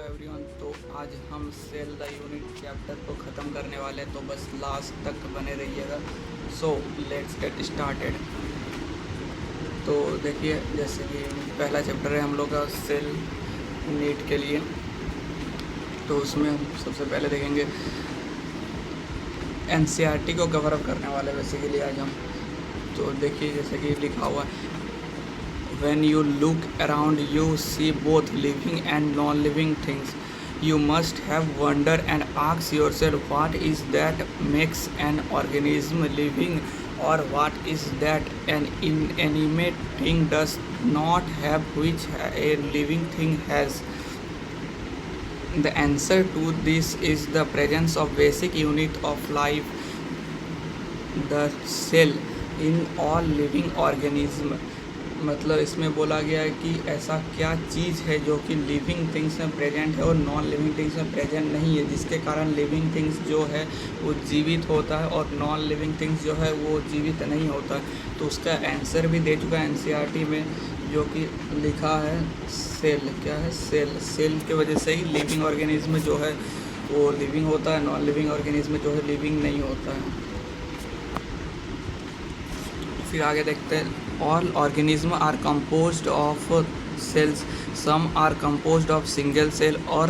Everyone. तो आज हम सेल द यूनिट चैप्टर को ख़त्म करने वाले हैं, तो बस लास्ट तक बने रहिएगा। So let's get started. तो देखिए, जैसे कि पहला चैप्टर है हम लोग का सेल नीट के लिए। तो उसमें हम सबसे पहले देखेंगे एनसीईआरटी को कवर अप करने वाले बेसिकली आज हम। तो देखिए, जैसे कि लिखा हुआ है, when you look around you see both living and non-living things. You must have wonder and ask yourself what is that makes an organism living, or what is that an inanimate thing does not have which a living thing has. The answer to this is the presence of basic unit of life, the cell, in all living organism. मतलब इसमें बोला गया है कि ऐसा क्या चीज़ है जो कि लिविंग थिंग्स में प्रेजेंट है और नॉन लिविंग थिंग्स में प्रेजेंट नहीं है, जिसके कारण लिविंग थिंग्स जो है वो जीवित होता है और नॉन लिविंग थिंग्स जो है वो जीवित नहीं होता है। तो उसका आंसर भी दे चुका है एनसीईआरटी में, जो कि लिखा है सेल। क्या है? सेल। सेल की वजह से ही लिविंग ऑर्गेनिज्म जो है वो लिविंग होता है, नॉन लिविंग ऑर्गेनिज्म जो है लिविंग नहीं होता है। फिर आगे देखते हैं, all organisms are composed of cells. Some are composed of single cell or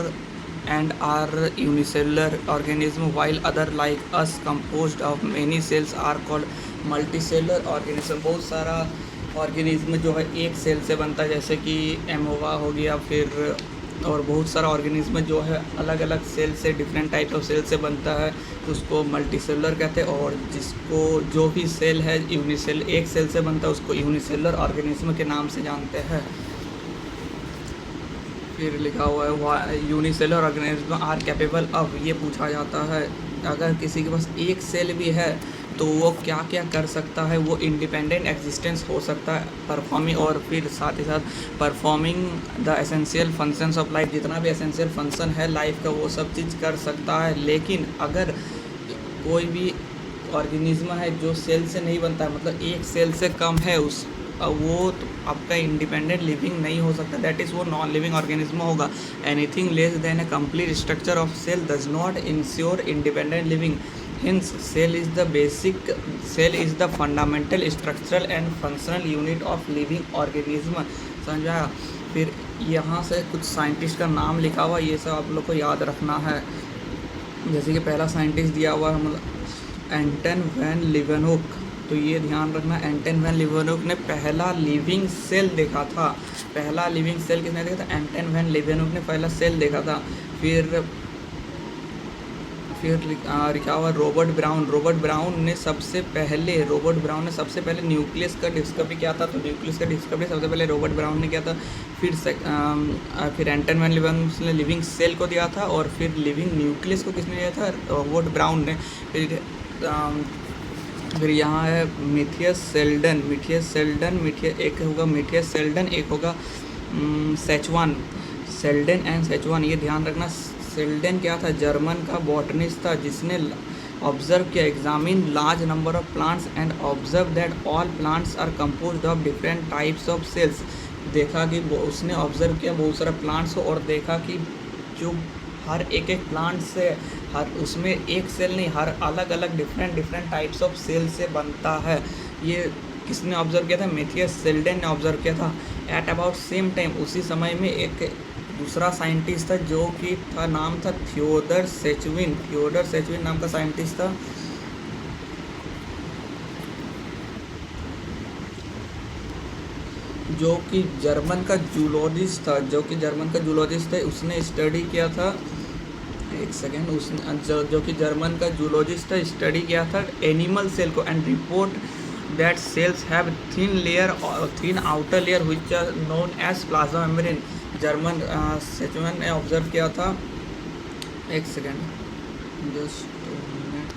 and are unicellular organism, while other like us composed of many cells are called multicellular organism. बहुत सारा ऑर्गेनिज्म जो है एक सेल से बनता है, जैसे कि एमोवा हो गया, फिर और बहुत सारा ऑर्गेनिज्म जो है अलग अलग सेल से, डिफरेंट टाइप ऑफ सेल से बनता है, तो उसको मल्टीसेलुलर कहते हैं। और जिसको जो भी सेल है यूनिसेल एक सेल से बनता है उसको यूनिसेलुलर ऑर्गेनिज्म के नाम से जानते हैं। फिर लिखा हुआ है unicellular organism are capable of. ये पूछा जाता है अगर किसी के पास एक सेल भी है तो वो क्या क्या कर सकता है। वो इंडिपेंडेंट एग्जिस्टेंस हो सकता है, परफॉर्मिंग, और फिर साथ ही साथ performing the essential functions of life. जितना भी एसेंशियल फंक्शन है लाइफ का वो सब चीज़ कर सकता है। लेकिन अगर कोई भी ऑर्गेनिज्म है जो सेल से नहीं बनता है, मतलब एक सेल से कम है, उस वो तो आपका इंडिपेंडेंट लिविंग नहीं हो सकता, दैट इज़ वो नॉन लिविंग ऑर्गेनिज्म होगा। Anything less than a complete structure of cell does not ensure independent living. Hence, cell is the fundamental structural and functional unit of living organism. समझा? फिर यहाँ से कुछ साइंटिस्ट का नाम लिखा हुआ, ये सब आप लोग को याद रखना है। जैसे कि पहला साइंटिस्ट दिया हुआ है एंटन वैन लीवेनहुक। तो ये ध्यान रखना, एंटन वैन लीवेनहुक ने पहला लिविंग सेल देखा था। पहला लिविंग सेल किसने देखा था? एंटन वैन लीवेनहुक ने पहला सेल देखा था। फिर लिखा हुआ रॉबर्ट ब्राउन ने सबसे पहले न्यूक्लियस का डिस्कवरी किया था। तो न्यूक्लियस का डिस्कवरी सबसे पहले रॉबर्ट ब्राउन ने किया था। फिर एंटन वैन लीवेनहुक ने लिविंग सेल को दिया था, और फिर लिविंग न्यूक्लियस को किसने दिया था? रॉबर्ट ब्राउन ने। फिर यहाँ है मिथियस सेल्डन, एक होगा मिथियस सेल्डन, एक होगा सेचवान। सेल्डन एंड सेचवान, ये ध्यान रखना। सेल्डन क्या था? जर्मन का बॉटनिस्ट था, जिसने ऑब्जर्व किया, examine large number of plants and observe that all plants are composed of different types of cells. देखा कि उसने ऑब्जर्व किया बहुत सारा प्लांट्स को, और देखा कि जो हर एक प्लांट से हर उसमें एक सेल नहीं, हर अलग अलग डिफरेंट टाइप्स ऑफ सेल से बनता है। ये किसने ऑब्जर्व किया था? मिथियस सेल्डन ने ऑब्जर्व किया था। एट अबाउट सेम टाइम, उसी समय में एक दूसरा साइंटिस्ट था जो कि नाम था थियोडर सेचविन नाम का साइंटिस्ट था, जो कि जर्मन का जूलॉजिस्ट था। उसने स्टडी किया था, एक सेकेंड, उसने जो कि जर्मन का जूलॉजिस्ट था, स्टडी किया था एनिमल सेल को, and report that cells have thin outer layer which are known as plasma membrane. German Schwann ने ऑब्जर्व किया था, एक सेकेंड, जस्ट मिनट।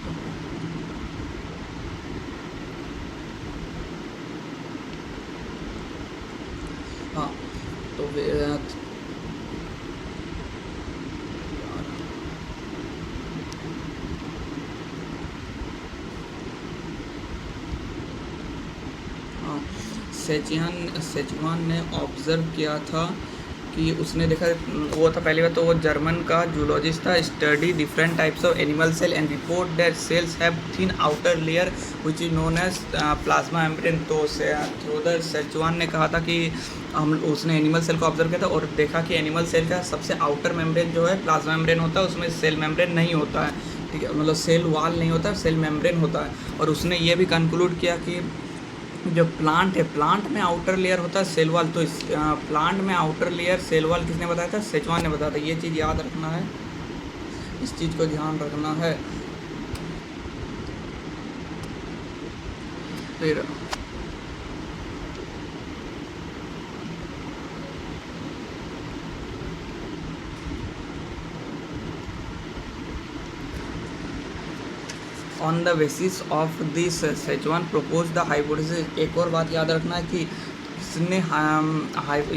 हाँ, तो सेचुआन ने ऑब्जर्व किया था कि उसने देखा, वो था पहली बार तो वो जर्मन का जूलॉजिस्ट था, study different types of animal cell and report that cells have thin outer layer which is known as plasma membrane. तो थियोडर सेचुआन ने कहा था कि उसने एनिमल सेल को ऑब्जर्व किया था और देखा कि एनिमल सेल का सबसे आउटर मेम्ब्रेन जो है प्लाज्मा मेम्ब्रेन होता है, उसमें सेल मेम्ब्रेन नहीं होता है, ठीक है, मतलब सेल वाल नहीं होता, सेल मेम्ब्रेन होता है। और उसने ये भी कंक्लूड किया कि जो प्लांट है, प्लांट में आउटर लेयर होता है सेल वाल, तो इस प्लांट में आउटर लेयर सेल वाल किसने बताया था? सेचुआन ने बताया था। ये चीज़ याद रखना है, इस चीज़ को ध्यान रखना है। फिर on the basis of this Szechuan propose the hypothesis. एक और बात याद रखना है कि इसने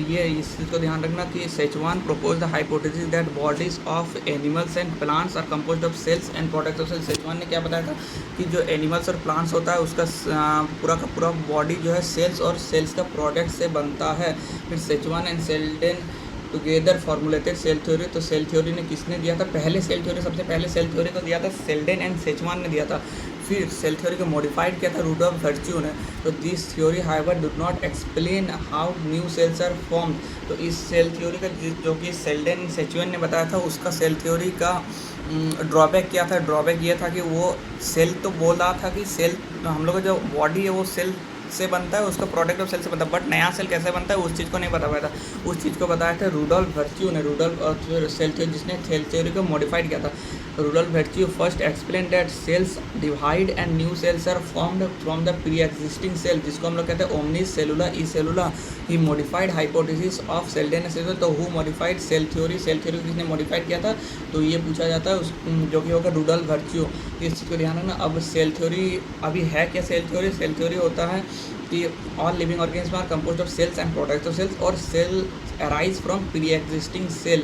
ये इस चीज़ को ध्यान रखना कि Schwann propose the hypothesis that bodies of animals and plants are composed of cells and products of cells. Schwann ने क्या बताया था कि जो एनिमल्स और प्लांट्स होता है उसका पूरा का पूरा बॉडी जो है सेल्स और सेल्स का प्रोडक्ट से बनता है। फिर Schwann and Schleiden together formulated cell theory. तो सेल थ्योरी ने किसने दिया था? पहले सेल थ्योरी, सबसे पहले सेल थ्योरी को दिया था सेल्डेन एंड सेचुआन ने दिया था। फिर सेल थ्योरी को मॉडिफाइड किया था रुडोल्फ वर्च्यू ने। तो this theory however do not explain how new cells are formed. तो इस सेल थ्योरी का जो कि सेल्डेन सेचुआन ने बताया था, उसका सेल थ्योरी का ड्रॉबैक क्या था? ड्रॉबैक ये था कि वो सेल तो बोल रहा था कि सेल, हम लोग का जो बॉडी है वो सेल से बनता है, उसका प्रोडक्ट ऑफ सेल से बनता है, बट नया सेल कैसे बनता है उस चीज़ को नहीं बता पाया था। उस चीज़ को बताया था रुडोल्फ वर्च्यू ने। रुडोल्फ सेल थ्योरी, जिसने सेल थ्योरी को मॉडिफाइड किया था। Rudolf Virchow first explain that cells divide and new cells are formed from the pre existing cell, जिसको हम लोग कहते हैं omnis cellula e cellula. He modified hypothesis of Schleiden cell. तो who modified cell theory? Cell theory किसने modified किया था? तो ये पूछा जाता है उस जो कि होगा रुडोल्फ वर्च्यू। इस चीज़ को ध्यान रखना। अब सेल थ्योरी अभी है क्या? सेल थ्योरी, सेल थ्योरी होता है कि all living organism are composed of cells and products of cells, और cell arise from pre existing cell.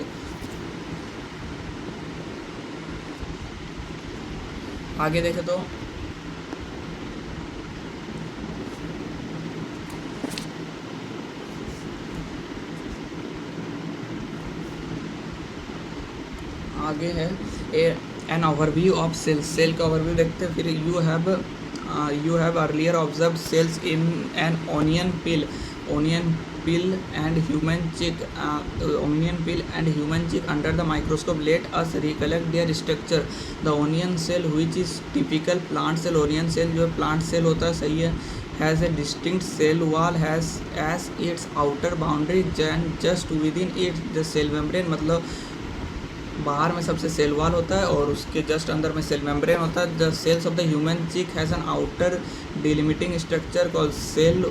आगे देखें तो आगे है an overview of cells. Cell का ओवरव्यू देखते हैं। फिर you have earlier observed cells in an onion peel and human cheek under the microscope. Let us recollect their structure. The onion cell, which is typical plant cell, onion cell जो plant cell होता है, सही है, has a distinct cell wall has as its outer boundary and just within it the cell membrane। मतलब बाहर में सबसे cell wall होता है और उसके जस्ट अंदर में सेल मेम्ब्रेन होता है। The cells of the human cheek has an outer delimiting structure called cell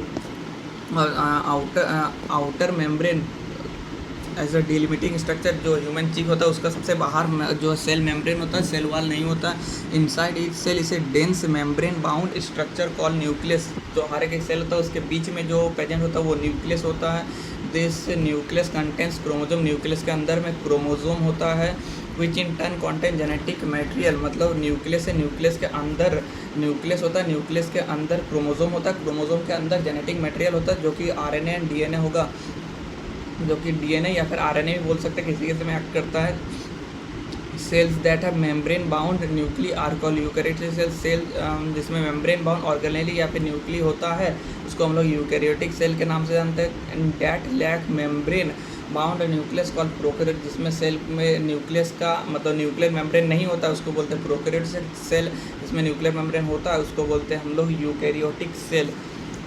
outer membrane as a delimiting structure. जो ह्यूमन चीक होता है उसका सबसे बाहर जो सेल मेम्ब्रेन होता है, सेल वाल नहीं होता। इनसाइड ईच सेल इसे dense membrane bound structure called nucleus. जो हर एक सेल होता है उसके बीच में जो प्रेजेंट होता है वो न्यूक्लियस होता है। This nucleus contents chromosome. Nucleus के अंदर में क्रोमोजोम होता है। Which in turn content genetic material. मतलब न्यूक्लियस है, न्यूक्लियस के अंदर न्यूक्लियस होता है, न्यूक्लियस के अंदर क्रोमोजोम होता है, क्रोमोजोम के अंदर जेनेटिक मटेरियल होता है जो कि आरएनए एंड डीएनए होगा, जो कि डीएनए या फिर आरएनए भी बोल सकते हैं, किसी किसी में एक्ट करता है। Cells that have membrane bound nuclei are called eukaryotic cell. Cell जिसमें मेम्ब्रेन बाउंड ऑर्गेनेली या फिर न्यूक्ली होता है उसको हम लोग यूकैरियोटिक सेल के नाम से जानते हैं। And that lack membrane bound nucleus called prokaryote. जिसमें सेल में न्यूक्लियस का मतलब न्यूक्लियर मेम्ब्रेन नहीं होता उसको बोलते हैं प्रोकैरियोटिक सेल। जिसमें न्यूक्लियर मेम्ब्रेन होता है उसको बोलते हैं हम लोग यूकैरियोटिक सेल।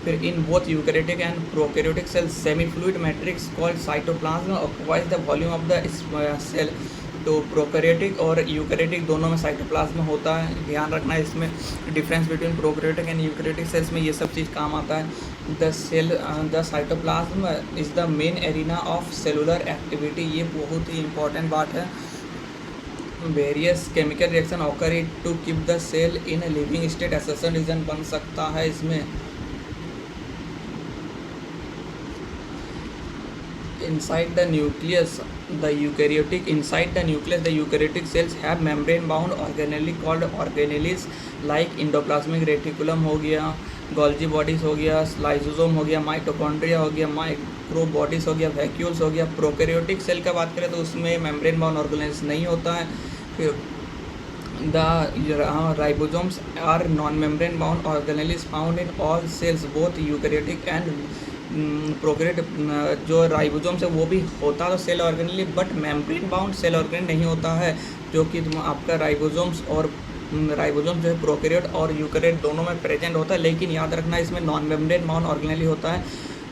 फिर in both eukaryotic and prokaryotic cell semi fluid matrix called cytoplasm occupies the volume of the cell. तो प्रोकैरियोटिक और यूकैरियोटिक दोनों में साइटोप्लाज्म होता है। ध्यान रखना है इसमें difference between prokaryotic and eukaryotic cells में ये सब चीज़ काम आता है। The cytoplasm is the main arena of cellular activity. ये बहुत ही इंपॉर्टेंट बात है। Various chemical reaction occur to keep the cell in living state. Assertion reason बन सकता है इसमें। Inside the nucleus, the eukaryotic cells have membrane bound organelle called organelles like endoplasmic reticulum हो गया, गोल्जी बॉडीज़ हो गया, लाइसोसोम हो गया, माइटोकॉन्ड्रिया हो गया, माइक्रो बॉडीज़ हो गया, वैक्यूल्स हो गया। प्रोकैरियोटिक सेल का बात करें तो उसमें मेम्ब्रेन बाउंड ऑर्गेनेल्स नहीं होता है। फिर the ribosomes are non-membrane bound organelles found in all cells both eukaryotic and prokaryotic. जो राइबोसोम्स है वो भी होता है तो cell organelle, but membrane bound cell organelle नहीं होता है, जो कि आपका राइबोसोम्स और राइबोसोम जो है प्रोकैरियोट और यूकैरियोट दोनों में प्रेजेंट होता है। लेकिन याद रखना इसमें नॉन मेम्ब्रेन बाउंड ऑर्गेनेल ही होता है।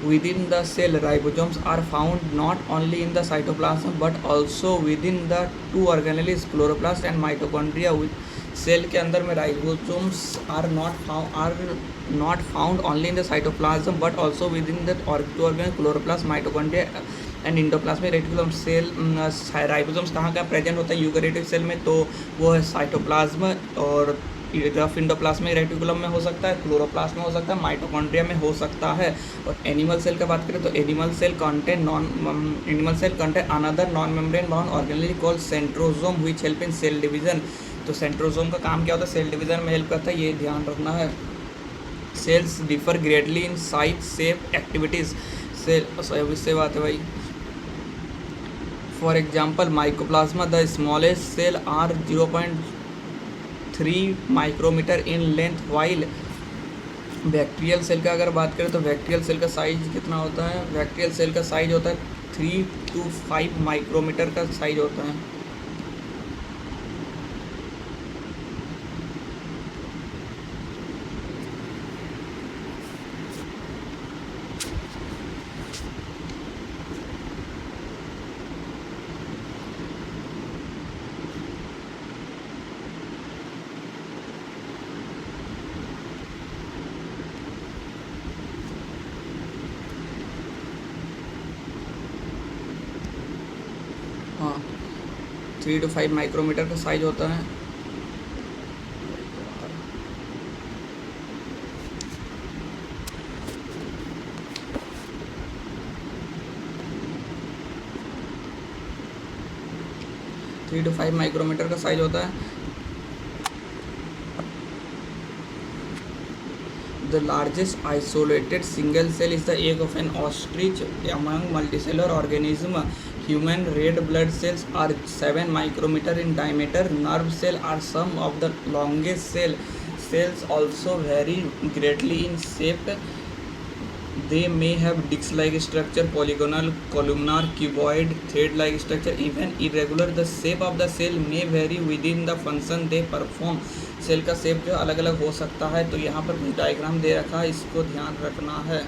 within the cell ribosomes are found not only in the cytoplasm but also within the two organelles chloroplast and mitochondria with cell के अंदर में ribosomes are not found only in the cytoplasm but also within the organ chloroplast mitochondria and endoplasmic reticulum. Cell ribosomes कहाँ का present होता है eukaryotic cell में, तो वो है साइटोप्लाज्म और रफ इंडोप्लाज्मिक रेटिकुलम में हो सकता है, क्लोरोप्लास्ट में हो सकता है, माइटोकॉन्ड्रिया में हो सकता है। और एनिमल सेल का बात करें तो animal cell contain another non membrane bound organelle called centrosome which help in cell division. तो सेंट्रोसोम का काम क्या होता है, सेल डिवीजन में हेल्प करता है, ये ध्यान रखना है। Cells differ greatly in size shape activities. Cell इससे बात है भाई। For example mycoplasma the smallest cell are 0.3 micrometre in length, while bacterial cell का अगर बात करें तो बैक्टीरियल सेल का साइज कितना होता है, बैक्टीरियल सेल का साइज होता है 3 to 5 माइक्रोमीटर का साइज होता है। हाँ 3 to 5 माइक्रोमीटर का साइज होता है। थ्री टू फाइव माइक्रोमीटर का साइज होता है। The largest isolated single cell is the egg of an ostrich among multicellular organism. Human red blood cells are 7 micrometer in diameter. Nerve cells are some of the longest cell. Cells also vary greatly in shape. They may have disc-like structure, polygonal, columnar, cuboid, thread-like structure, even irregular. The shape of the cell may vary within the function they perform. Cell का shape जो अलग अलग हो सकता है। तो यहाँ पर कुछ डायग्राम दे रखा है, इसको ध्यान रखना है।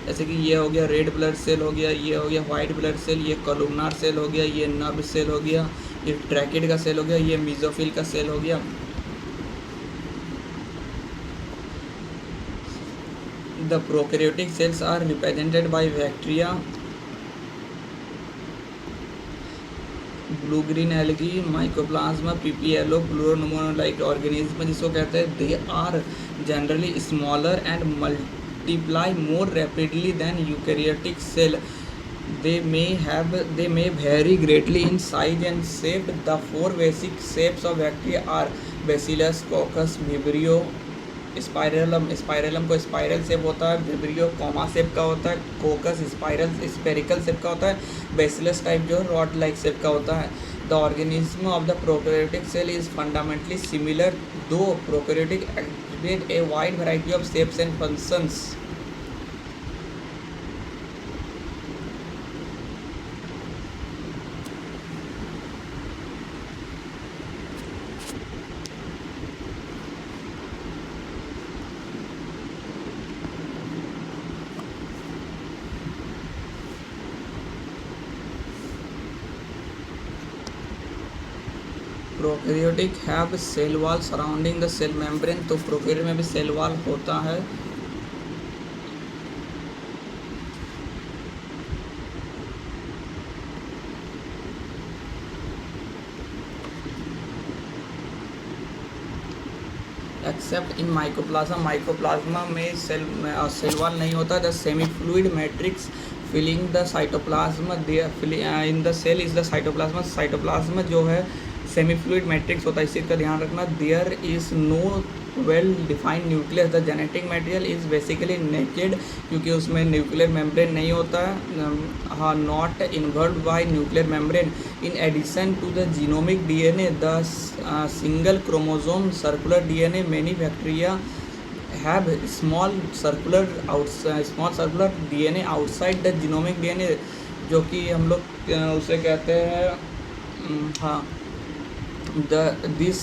जैसे कि ये हो गया रेड ब्लड सेल हो गया, ये हो गया वाइट ब्लड सेल, ये कॉलमनार सेल हो गया, ये नर्व सेल हो गया, ये ट्रैकिड का सेल हो गया, ये मीजोफिल का सेल हो गया। The prokaryotic cells are represented by bacteria, blue green algae, mycoplasma, PPLO, pleuropneumonia like organism जिसको कहते हैं। They are generally smaller and multiply more rapidly than eukaryotic cell. they may vary greatly in size and shape. The four basic shapes of bacteria are bacillus, coccus, vibrio, spirillum. Spirillum को spiral shape होता है, vibrio comma shape का होता है, कोकस spiral spherical shape का होता है, bacillus type जो रॉड लाइक शेप का होता है। The organism of the prokaryotic cell is fundamentally similar though prokaryotic exhibit a wide variety of shapes and functions. Prokaryotic have cell wall surrounding the cell membrane. तो prokaryote में भी cell wall होता है। Except in mycoplasma. Mycoplasma में cell wall नहीं होता। The semi fluid matrix filling the cytoplasm in the cell is the cytoplasm. Cytoplasm जो है सेमी फ्लूइड मैट्रिक्स होता है, इस चीज़ का ध्यान रखना। There is no well defined nucleus, the genetic material is basically naked, क्योंकि उसमें न्यूक्लियर मेम्ब्रेन नहीं होता है, हाँ not involve by nuclear membrane. In addition to the genomic DNA the single chromosome circular DNA, many bacteria have small circular DNA outside the genomic DNA, जो कि हम लोग उसे कहते हैं हाँ this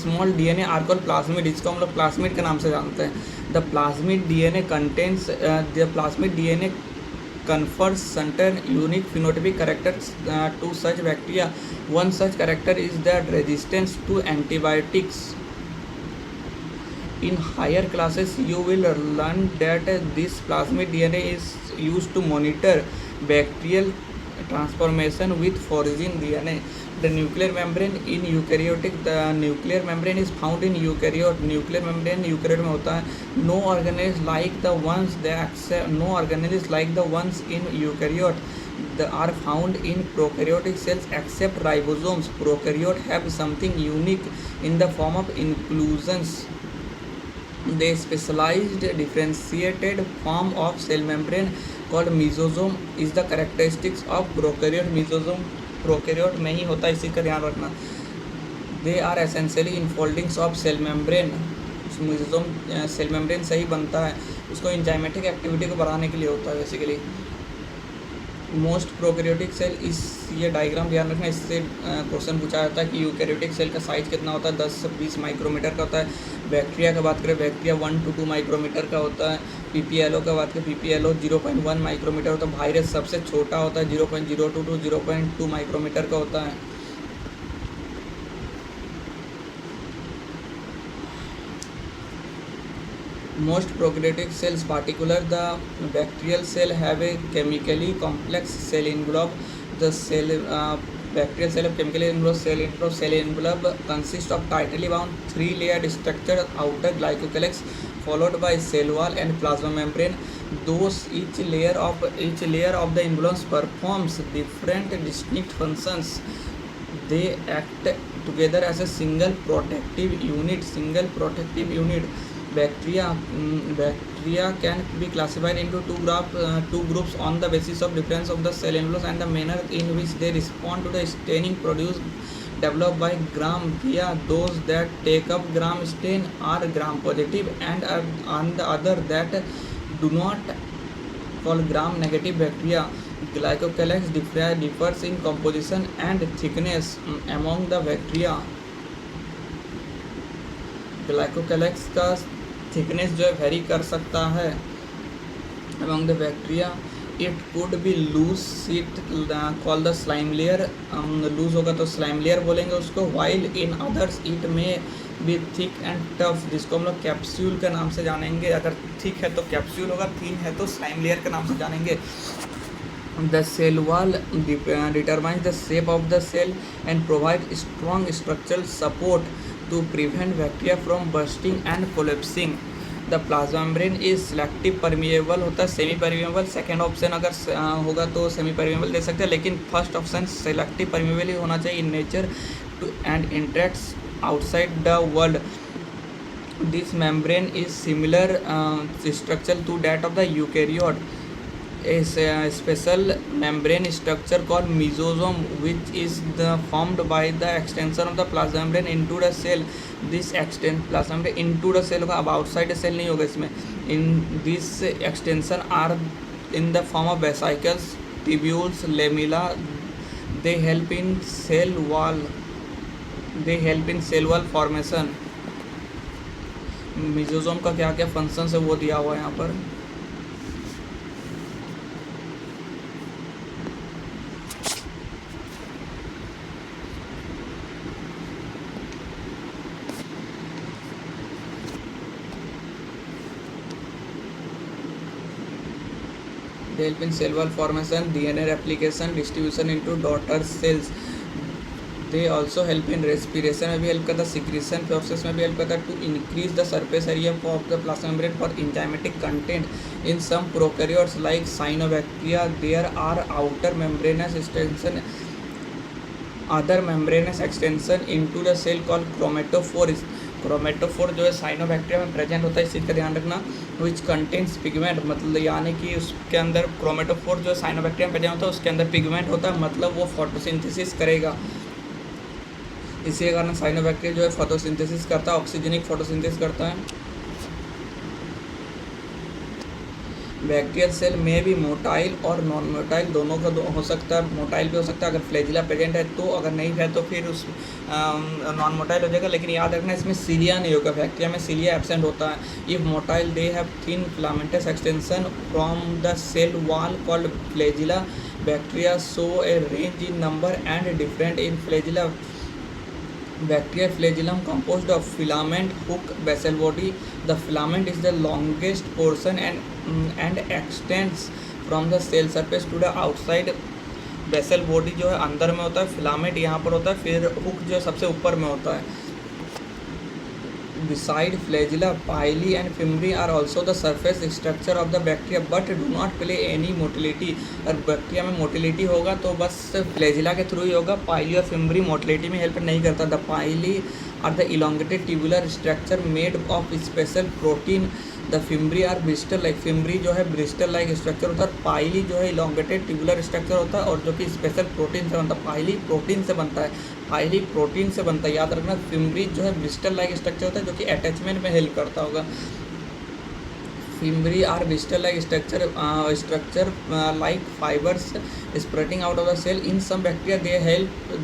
small DNA are called plasmid, इसको हम लोग प्लाज्मिड के नाम से जानते हैं। The plasmid DNA contents the plasmid DNA confers certain unique phenotypic characters to such bacteria. One such character is the resistance to antibiotics. In higher classes, you will learn that this plasmid DNA is used to monitor bacterial transformation with foreign DNA. The nuclear membrane in eukaryotic, the nuclear membrane is found in eukaryote. Nuclear membrane eukaryote में होता है. No organelles like the ones in eukaryote are found in prokaryotic cells except ribosomes. Prokaryote have something unique in the form of inclusions. The specialized differentiated form of cell membrane called mesosome is the characteristics of prokaryote. Mesosome prokaryote में ही होता है, इसी का ध्यान रखना। They are essentially enfoldings of cell membrane. mesosome cell membrane से ही बनता है, उसको इंजाइमेटिक एक्टिविटी को बढ़ाने के लिए होता है बेसिकली। मोस्ट प्रोकैरियोटिक सेल, इस ये डायग्राम ध्यान रखना, इससे क्वेश्चन पूछा जाता है कि यूकैरियोटिक सेल का साइज़ कितना होता है, 10 से 20 माइक्रोमीटर का होता है। बैक्टीरिया का बात करें, बैक्टीरिया 1 to 2 माइक्रोमीटर का होता है। पीपीएलओ का बात करें, पीपीएलओ 0.1 माइक्रोमीटर होता है। वायरस सबसे छोटा होता है, 0.02 to 0.2 माइक्रोमीटर का होता है। Most prokaryotic cells, particularly the bacterial cell, have a chemically complex cell envelope. The bacterial cell have chemically enveloped cell envelope consists of tightly bound 3-layered structure, outer glycocalyx followed by cell wall and plasma membrane. Those each layer of the envelope performs different distinct functions. They act together as a single protective unit. Bacteria can be classified into two groups on the basis of difference of the cell envelopes and the manner in which they respond to the staining produced developed by gram via. Those that take up gram stain are gram positive, and on the other that do not, called gram negative bacteria. Glycocalyx differs in composition and thickness among the bacteria. Glycocalyx का thickness जो है very कर सकता है among the bacteria. It could be loose sheet called the slime layer. Loose होगा तो slime layer बोलेंगे उसको. while in others it may be thick and tough, जिसको हम लोग कैप्सूल के नाम से जानेंगे. अगर थिक है तो कैप्सूल होगा, थिन है तो स्लाइम लेयर के नाम से जानेंगे. The cell wall determines the shape of the cell and provides strong structural support to prevent bacteria from bursting and collapsing. The plasma membrane is selective permeable होता है, semi permeable. Second option अगर होगा तो semi permeable दे सकते हैं, लेकिन first option selective permeable ही होना चाहिए in nature and interacts outside the world. This membrane is similar structure to that of the eukaryote. A special membrane structure called mesosome, which is formed by the extension of the plasma membrane into the cell. This plasma membrane into the cell होगा, अब outside the cell नहीं होगा इसमें. In this extension are in the form of vesicles, tubules, lamella. They help in cell wall formation. Mesosome का क्या क्या function है वो दिया हुआ है यहाँ पर. They help in cell wall formation, DNA replication, distribution into daughter cells. They also help in respiration में भी हेल्प करता है, secretion process में भी हेल्प करता है. To increase the surface area of the plasma membrane for enzymatic content. In some prokaryotes like cyanobacteria, there are outer membranous extension other membranous extension into the cell call chromatophore. Chromatophore जो है cyanobacteria में present होता है, इस चीज़ का ध्यान रखना। विच कंटेन्स पिगमेंट, मतलब यानी कि उसके अंदर क्रोमेटोफोर जो साइनोबैक्टीरिया में प्रेजेंट होता है उसके अंदर पिगमेंट होता है, मतलब वो फोटोसिंथेसिस करेगा। इसी के कारण साइनोबैक्टीरिया जो है फोटोसिंथेसिस करता है, ऑक्सीजनिक फोटोसिंथेसिस करता है। बैक्टीरियल सेल में भी मोटाइल और नॉन मोटाइल दोनों का हो सकता है। मोटाइल भी हो सकता है अगर फ्लैजिला प्रेजेंट है तो, अगर नहीं है तो फिर उस नॉन मोटाइल हो जाएगा। लेकिन याद रखना इसमें सीलिया नहीं होगा, बैक्टीरिया में सीलिया एब्सेंट होता है। If motile they have thin filamentous extension from the cell wall called flagella. Bacteria show a range in number and different in flagella. Bacteria flagellum composed of filament, hook, basal body. The filament is the longest portion and extends from the cell surface to the outside. Basal body जो है अंदर में होता है, filament यहाँ पर होता है, फिर हुक जो सबसे ऊपर में होता है। Beside flagella, pili and fimbriae are also the surface structure of the bacteria but do not play any motility। अगर बैक्टीरिया में मोटिलिटी होगा तो बस फ्लैजिला के थ्रू ही होगा, पाइली और फिम्ब्री मोटिलिटी में हेल्प नहीं करता। The pili are the elongated tubular structure made of special protein. The fimbriae are bristle like. Fimbriae जो है ब्रिस्टल लाइक स्ट्रक्चर होता है। पाइली जो है इलोंगेटेड ट्यूबुलर स्ट्रक्चर होता है और जो कि स्पेशल प्रोटीन से बनता है। पाइली प्रोटीन से बनता है, पाइली प्रोटीन से बनता है, याद रखना। फिम्ब्री जो है ब्रिस्टल लाइक स्ट्रक्चर होता है जो कि अटैचमेंट में हेल्प करता होगा। Fimbriae are bristle like structure like fibers spreading out of the cell. In some bacteria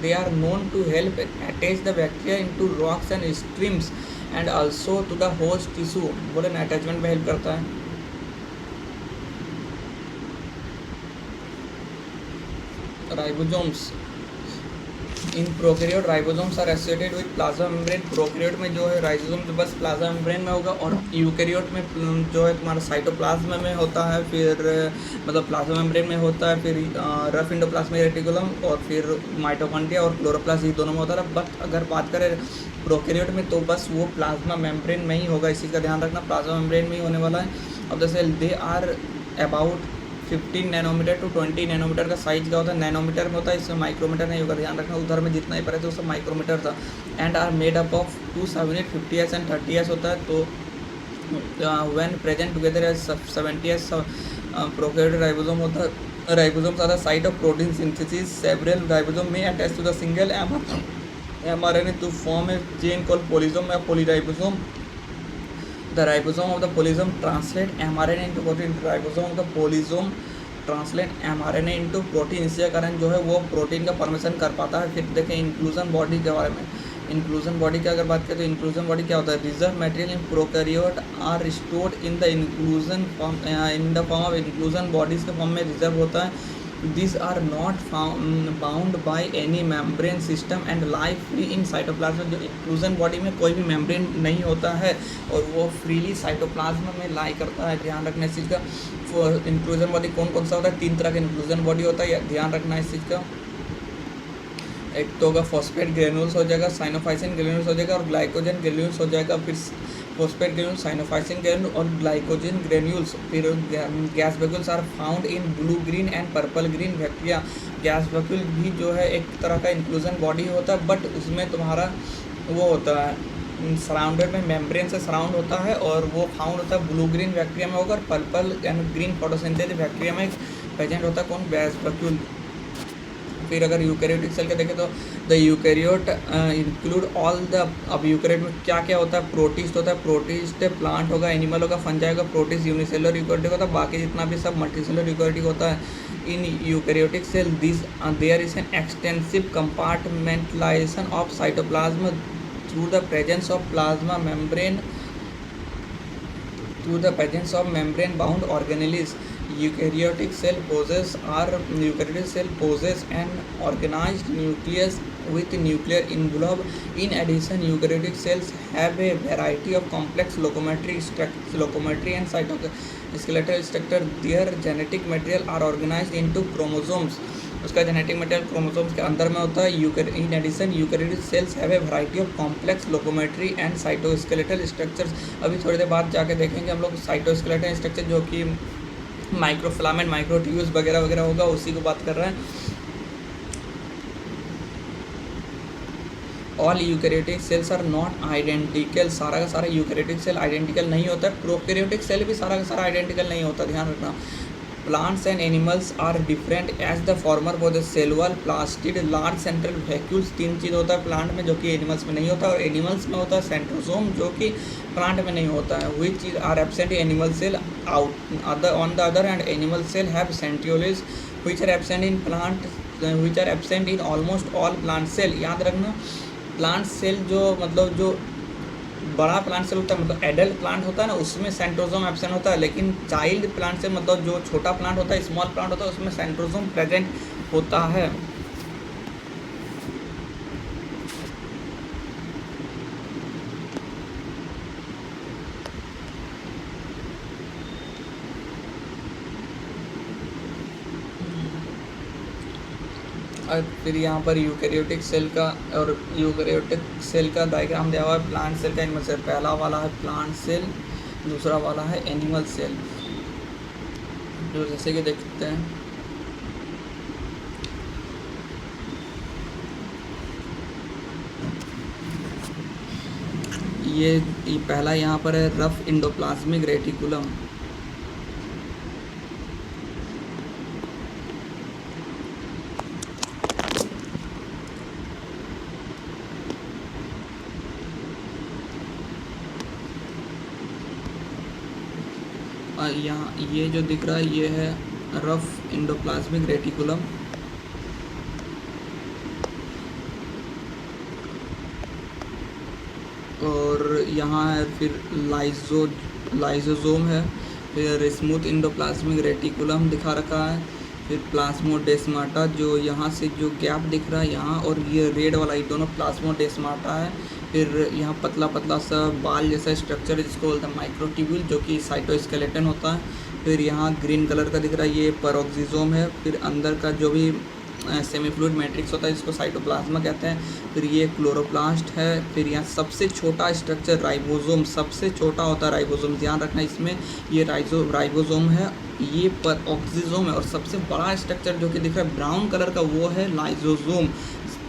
they are known to help attach the bacteria into rocks and streams and also to the host tissue। बोले ना attachment में help करता है। Ribosomes in prokaryote ribosomes are associated with plasma membrane. Prokaryote में जो है ribosome तो बस प्लाज्मा मेम्ब्रेन में होगा और यूकैरियोट में जो है तुम्हारा साइटोप्लाज्म में होता है, फिर मतलब प्लाज्मा मेम्ब्रेन में होता है, फिर रफ एंडोप्लाज्मिक रेटिकुलम और फिर माइटोकॉन्ड्रिया और क्लोरोप्लास्ट, ये दोनों में होता है। बट अगर बात करें प्रोकैरियोट में तो बस वो प्लाज्मा मेम्ब्रेन में ही होगा, इसी का ध्यान रखना, प्लाज्मा मेम्ब्रेन में ही होने वाला है। अब the cell they are about 15 nanometre to 20 nanometre का साइज का होता है। नैनोमीटर में होता है, इसमें माइक्रोमीटर नहीं होगा, ध्यान रखना। उधर में जितना ही पड़े थे उसमें माइक्रोमीटर था। And are made up of 2 subunit 50s and 30s होता है। तो when present together as 70s prokaryotic ribosome होता है। Ribosomes are the site of protein synthesis. Several ribosome may attach to the single mRNA to form a chain called polysome or polyribosom। The ribosome of the polysome translate mRNA into protein। ribosome of the polysome translate mRNA into protein। इसके कारण जो है वो protein का formation कर पाता है। फिर देखें इंक्लूजन बॉडी के बारे में। इंक्लूजन बॉडी की अगर बात करें तो इंक्लूजन बॉडी क्या होता है? Reserve material in prokaryote are stored in the inclusion form, in the form of inclusion bodies के फॉर्म में रिजर्व होता है। These are not bound by any membrane system and lie free in cytoplasm। जो inclusion body में कोई भी membrane नहीं होता है और वो फ्रीली साइटोप्लाज्म में लाई करता है, ध्यान रखना इस चीज़ का। इंक्लूजन बॉडी कौन कौन सा होता है? 3 तरह का इंक्लूजन बॉडी होता है, ध्यान रखना इस चीज़ का। एक तो होगा फॉस्फेट ग्रेन्यूल्स हो जाएगा, साइनोफाइसिन ग्रेन्यूल्स हो जाएगा और ग्लाइकोजन ग्रेन्यूल्स हो जाएगा। फिर फॉस्फेट ग्रेन्यूल्स, साइनोफाइसिन ग्रेन्यूल और ग्लाइकोजन ग्रेन्यूल्स। फिर gas vacuoles are found in blue green and purple green bacteria. Gas vacuole भी जो है एक तरह का इंक्लूजन बॉडी होता है, बट उसमें तुम्हारा वो होता है सराउंडेड में मेम्ब्रेन से सराउंड होता है और वो फाउंड होता है ब्लू ग्रीन बैक्टीरिया में होगा और purple and green photosynthesis bacteria में प्रेजेंट होता है। कौन? Gas vacuole. फिर अगर यूकैरियोटिक सेल का देखें तो the eukaryote include all the. अब यूकैरियोट में क्या क्या होता है? प्रोटिस्ट होता है, प्रोटिस्ट प्लांट होगा, एनिमल होगा, फंजाई होगा। प्रोटिस्ट यूनिसेलुलर यूकैरियोटिक होता है, बाकी जितना भी सब मल्टीसेलुलर यूकैरियोटिक होता है। In eukaryotic cell this there is an extensive compartmentalisation of cytoplasm through the presence of plasma membrane, through the presence of membrane bound organelles। eukaryotic cell possess an organized nucleus with nuclear envelope। in addition eukaryotic cells have a variety of complex locomotory and cytoskeletal structure। their genetic material are organized into chromosomes। उसका genetic material chromosomes के अंदर में होता है। In addition eukaryotic cells have a variety of complex locomotory and cytoskeletal structures. अभी थोड़ी देर बाद जाके देखेंगे हम लोग साइटोस्केलेटल स्ट्रक्चर जो कि माइक्रोफिलामेंट, माइक्रोट्यूब्यूल्स वगैरह वगैरह होगा, उसी को बात कर रहे हैं। All eukaryotic cells are not identical, सारा का सारा यूकैरियोटिक सेल आइडेंटिकल नहीं होता है। प्रोकैरियोटिक सेल भी सारा का सारा आइडेंटिकल नहीं होता, ध्यान रखना। Plants and animals are different as the former both cell wall, plastid, large central vacuoles, तीन चीज़ होता है प्लांट में जो कि एनिमल्स में नहीं होता, और एनिमल्स में होता है सेंट्रोसोम जो कि प्लांट में नहीं होता है। विच चीज are absent animal cell out on the other hand animal cell have centrioles which are absent in plant which are absent in almost all plant cell. याद रखना प्लांट सेल जो मतलब जो बड़ा प्लांट सेल होता है मतलब एडल्ट प्लांट होता है ना, उसमें सेंट्रोसोम एब्सेंट होता है, लेकिन चाइल्ड प्लांट से मतलब जो छोटा प्लांट होता है, स्मॉल प्लांट होता है, उसमें सेंट्रोसोम प्रेजेंट होता है। और फिर यहाँ पर यूकैरियोटिक सेल का और यूकैरियोटिक सेल का डायग्राम दिया हुआ है। प्लांट सेल का इनमें से पहला वाला है प्लांट सेल, दूसरा वाला है एनिमल सेल, जो जैसे कि देखते हैं ये पहला यहाँ पर है रफ इंडोप्लाज्मिक रेटिकुलम। यहाँ ये जो दिख रहा है ये है रफ इंडोप्लाज्मिक रेटिकुलम। और यहाँ है फिर लाइजोजोम है, फिर स्मूथ इंडोप्लाज्मिक रेटिकुलम दिखा रखा है, फिर प्लाज्मोडेस्माटा जो यहाँ से जो गैप दिख रहा है यहाँ, और ये रेड वाला ये दोनों प्लाज्मोडेस्माटा है। फिर यहाँ पतला पतला सा बाल जैसा स्ट्रक्चर जिसको बोलते हैं माइक्रोट्यूब्यूल जो कि साइटोस्केलेटन होता है। फिर यहाँ ग्रीन कलर का दिख रहा है ये पेरोक्सिसोम है। फिर अंदर का जो भी सेमी फ्लूइड मैट्रिक्स होता है जिसको साइटोप्लाज्मा कहते हैं। फिर ये क्लोरोप्लास्ट है। फिर यहाँ सबसे छोटा स्ट्रक्चर राइबोसोम, सबसे छोटा होता है राइबोसोम, ध्यान रखना इसमें ये राइबोसोम है, ये पेरोक्सिसोम है। और सबसे बड़ा स्ट्रक्चर जो कि दिख रहा है ब्राउन कलर का वो है लाइजोसोम,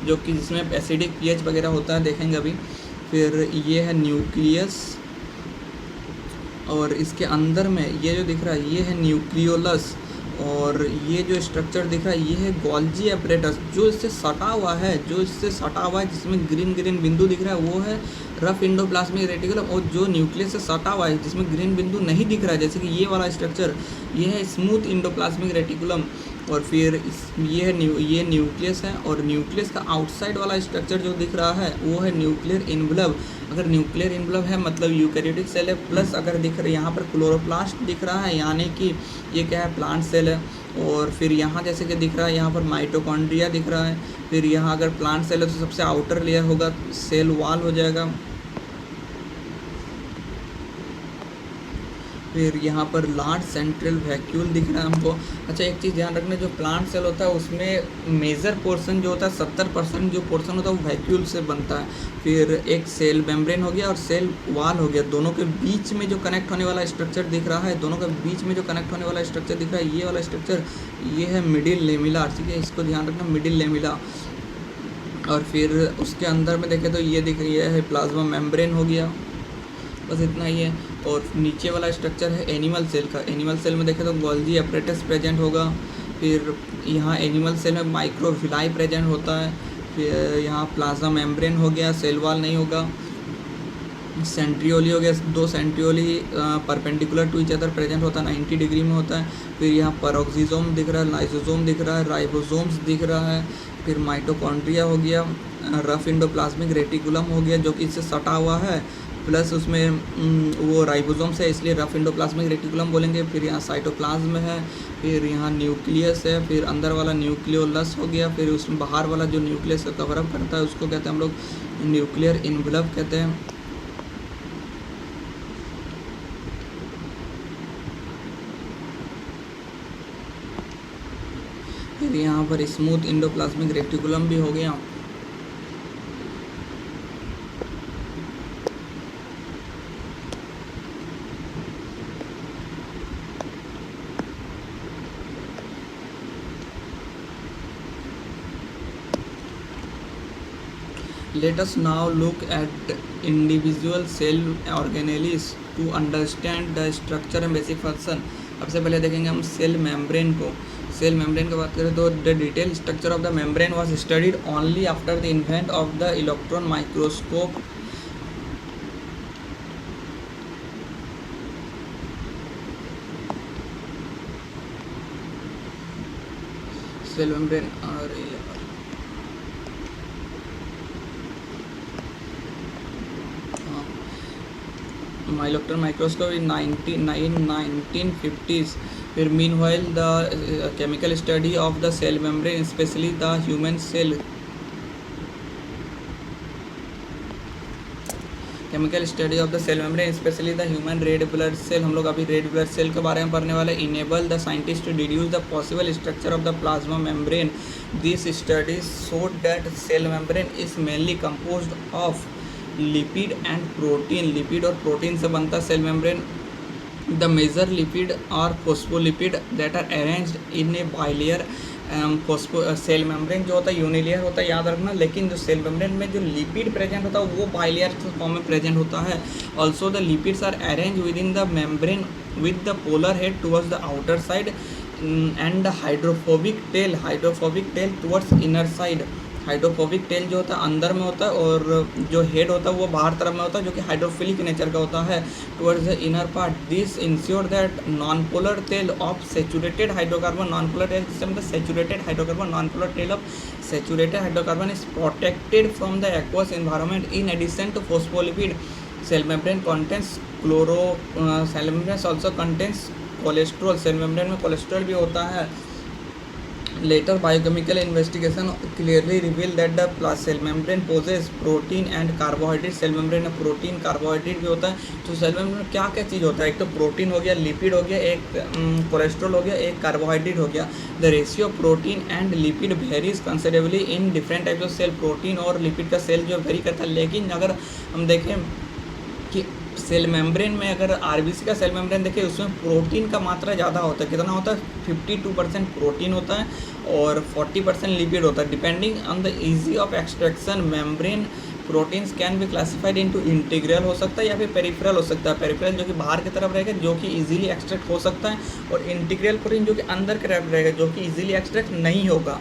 जो कि जिसमें एसिडिक पीएच वगैरह होता है, देखेंगे अभी। फिर ये है न्यूक्लियस, और इसके अंदर में ये जो दिख रहा है ये है न्यूक्लियोलस, और ये जो स्ट्रक्चर दिख रहा है ये है गोल्जी एपरेटस जो इससे सटा हुआ है, जिसमें ग्रीन ग्रीन बिंदु दिख रहा है वो है रफ इंडोप्लाज्मिक रेटिकुलम। और जो न्यूक्लियस से सटा हुआ है जिसमें ग्रीन बिंदु नहीं दिख रहा है जैसे कि ये वाला स्ट्रक्चर ये है स्मूथ इंडोप्लाज्मिक रेटिकुलम। और फिर ये है ये न्यूक्लियस है, और न्यूक्लियस का आउटसाइड वाला स्ट्रक्चर जो दिख रहा है वो है न्यूक्लियर इनवलप। अगर न्यूक्लियर इनवलप है मतलब यूकैरियोटिक सेल है, प्लस अगर दिख रहा है यहाँ पर क्लोरोप्लास्ट दिख रहा है यानी कि ये क्या है प्लांट सेल है। और फिर यहाँ जैसे कि दिख रहा है यहाँ पर माइटोकॉन्ड्रिया दिख रहा है। फिर यहाँ अगर प्लांट सेल है तो सबसे आउटर लेयर होगा सेल वॉल हो जाएगा। फिर यहाँ पर लार्ज सेंट्रल वैक्यूल दिख रहा है हमको। अच्छा एक चीज़ ध्यान रखना, जो प्लांट सेल होता है उसमें मेजर पोर्शन जो होता है 70% जो पोर्शन होता है वो वैक्यूल से बनता है। फिर एक सेल मेम्ब्रेन हो गया और सेल वॉल हो गया, दोनों के बीच में जो कनेक्ट होने वाला स्ट्रक्चर दिख रहा है, दोनों के बीच में जो कनेक्ट होने वाला स्ट्रक्चर दिख रहा है ये वाला स्ट्रक्चर ये है मिडिल लेमिला, ठीक है, इसको ध्यान रखना मिडिल लेमिला। और फिर उसके अंदर में देखें तो ये दिख रही है प्लाज्मा मेम्ब्रेन हो गया, बस इतना ही है। और नीचे वाला स्ट्रक्चर है एनिमल सेल का। एनिमल सेल में देखें तो गोल्जी एपरेटस प्रेजेंट होगा। फिर यहाँ एनिमल सेल में माइक्रोविलाई प्रेजेंट होता है। फिर यहाँ प्लाज्मा मेम्ब्रेन हो गया, सेल वॉल नहीं होगा। सेंट्रियोली हो गया, दो centrioles perpendicular to each other present होता है, 90 डिग्री में होता है। फिर यहाँ पेरोक्सिसोम दिख रहा है, लाइसोसोम दिख रहा है, राइबोसोम्स दिख रहा है। फिर माइटोकॉन्ड्रिया हो गया, रफ इंडोप्लाज्मिक रेटिकुलम हो गया जो कि इससे सटा हुआ है, प्लस उसमें वो राइबोसोम्स है इसलिए रफ इंडोप्लाज्मिक रेटिकुलम बोलेंगे। फिर यहाँ साइटोप्लाज्म है, फिर यहाँ न्यूक्लियस है, फिर अंदर वाला न्यूक्लियोलस हो गया, फिर उसमें बाहर वाला जो न्यूक्लियस का कवरअप करता है उसको कहते हैं हम लोग न्यूक्लियर इनवलप कहते हैं। फिर यहाँ पर स्मूथ इंडोप्लाज्मिक रेटिकुलम भी हो गया। Let us now look at individual cell organelles to understand the structure and basic function. सबसे पहले देखेंगे हम सेल मेम्ब्रेन को. सेल मेम्ब्रेन की बात करें तो the detail structure of the membrane was studied only after the invent of the electron microscope. Cell membrane electron microscope in 1950s. फिर meanwhile the chemical study of the cell membrane specially the human cell. Chemical study of the cell membrane specially the human red blood cell. हम लोग अभी red blood cell के बारे में पढ़ने वाले. Enable the scientist to deduce the possible structure of the plasma membrane. This study showed that cell membrane is mainly composed of lipid and protein. Lipid और protein से बनता cell membrane. The major lipid are phospholipid that are arranged in a bilayer. Cell membrane जो होता है यूनिलेयर होता है, याद रखना. लेकिन जो सेल मेम्ब्रेन में जो लिपिड प्रेजेंट होता है वो बाइलेयर फॉर्म में प्रेजेंट होता है. Also the lipids are arrange within the membrane with the polar head towards the outer side and hydrophobic tail towards inner side. Hydrophobic tail जो होता है अंदर में होता है और जो हेड होता है वो बाहर तरफ में होता है, जो कि हाइड्रोफिलिक नेचर का होता है towards the inner part. This ensure that non polar tail of saturated hydrocarbon. Non polar tail system the saturated hydrocarbon. Non polar tail of saturated hydrocarbon is protected from the aqueous environment. In addition to phospholipid cell membrane contains cell membrane also contains cholesterol. Cell membrane में cholesterol भी होता है. Later biochemical investigation clearly revealed that the cell membrane possesses protein and carbohydrate. Cell membrane में protein carbohydrate भी होता है. तो cell membrane में क्या क्या चीज़ होता है? एक तो प्रोटीन हो गया, लिपिड हो गया, एक कोलेस्ट्रॉल हो गया, एक कार्बोहाइड्रेट हो गया. The ratio protein and lipid varies considerably in different types of cell. Protein और लिपिड का सेल जो वेरी करता है. लेकिन अगर हम देखें कि सेल मेम्ब्रेन में अगर आरबीसी का सेल मेम्ब्रेन देखें उसमें प्रोटीन का मात्रा ज़्यादा होता है. कितना होता है? 52% प्रोटीन होता है और 40% लिपिड होता है. Depending on the easy of extraction membrane proteins can be classified into integral हो सकता है या फिर पेरिफेरल हो सकता है. पेरिफेरल जो कि बाहर की तरफ रहेगा जो कि इजीली एक्सट्रैक्ट हो सकता है, और इंटीग्रल प्रोटीन जो कि अंदर की तरफ रहेगा जो कि इजीली एक्सट्रैक्ट नहीं होगा.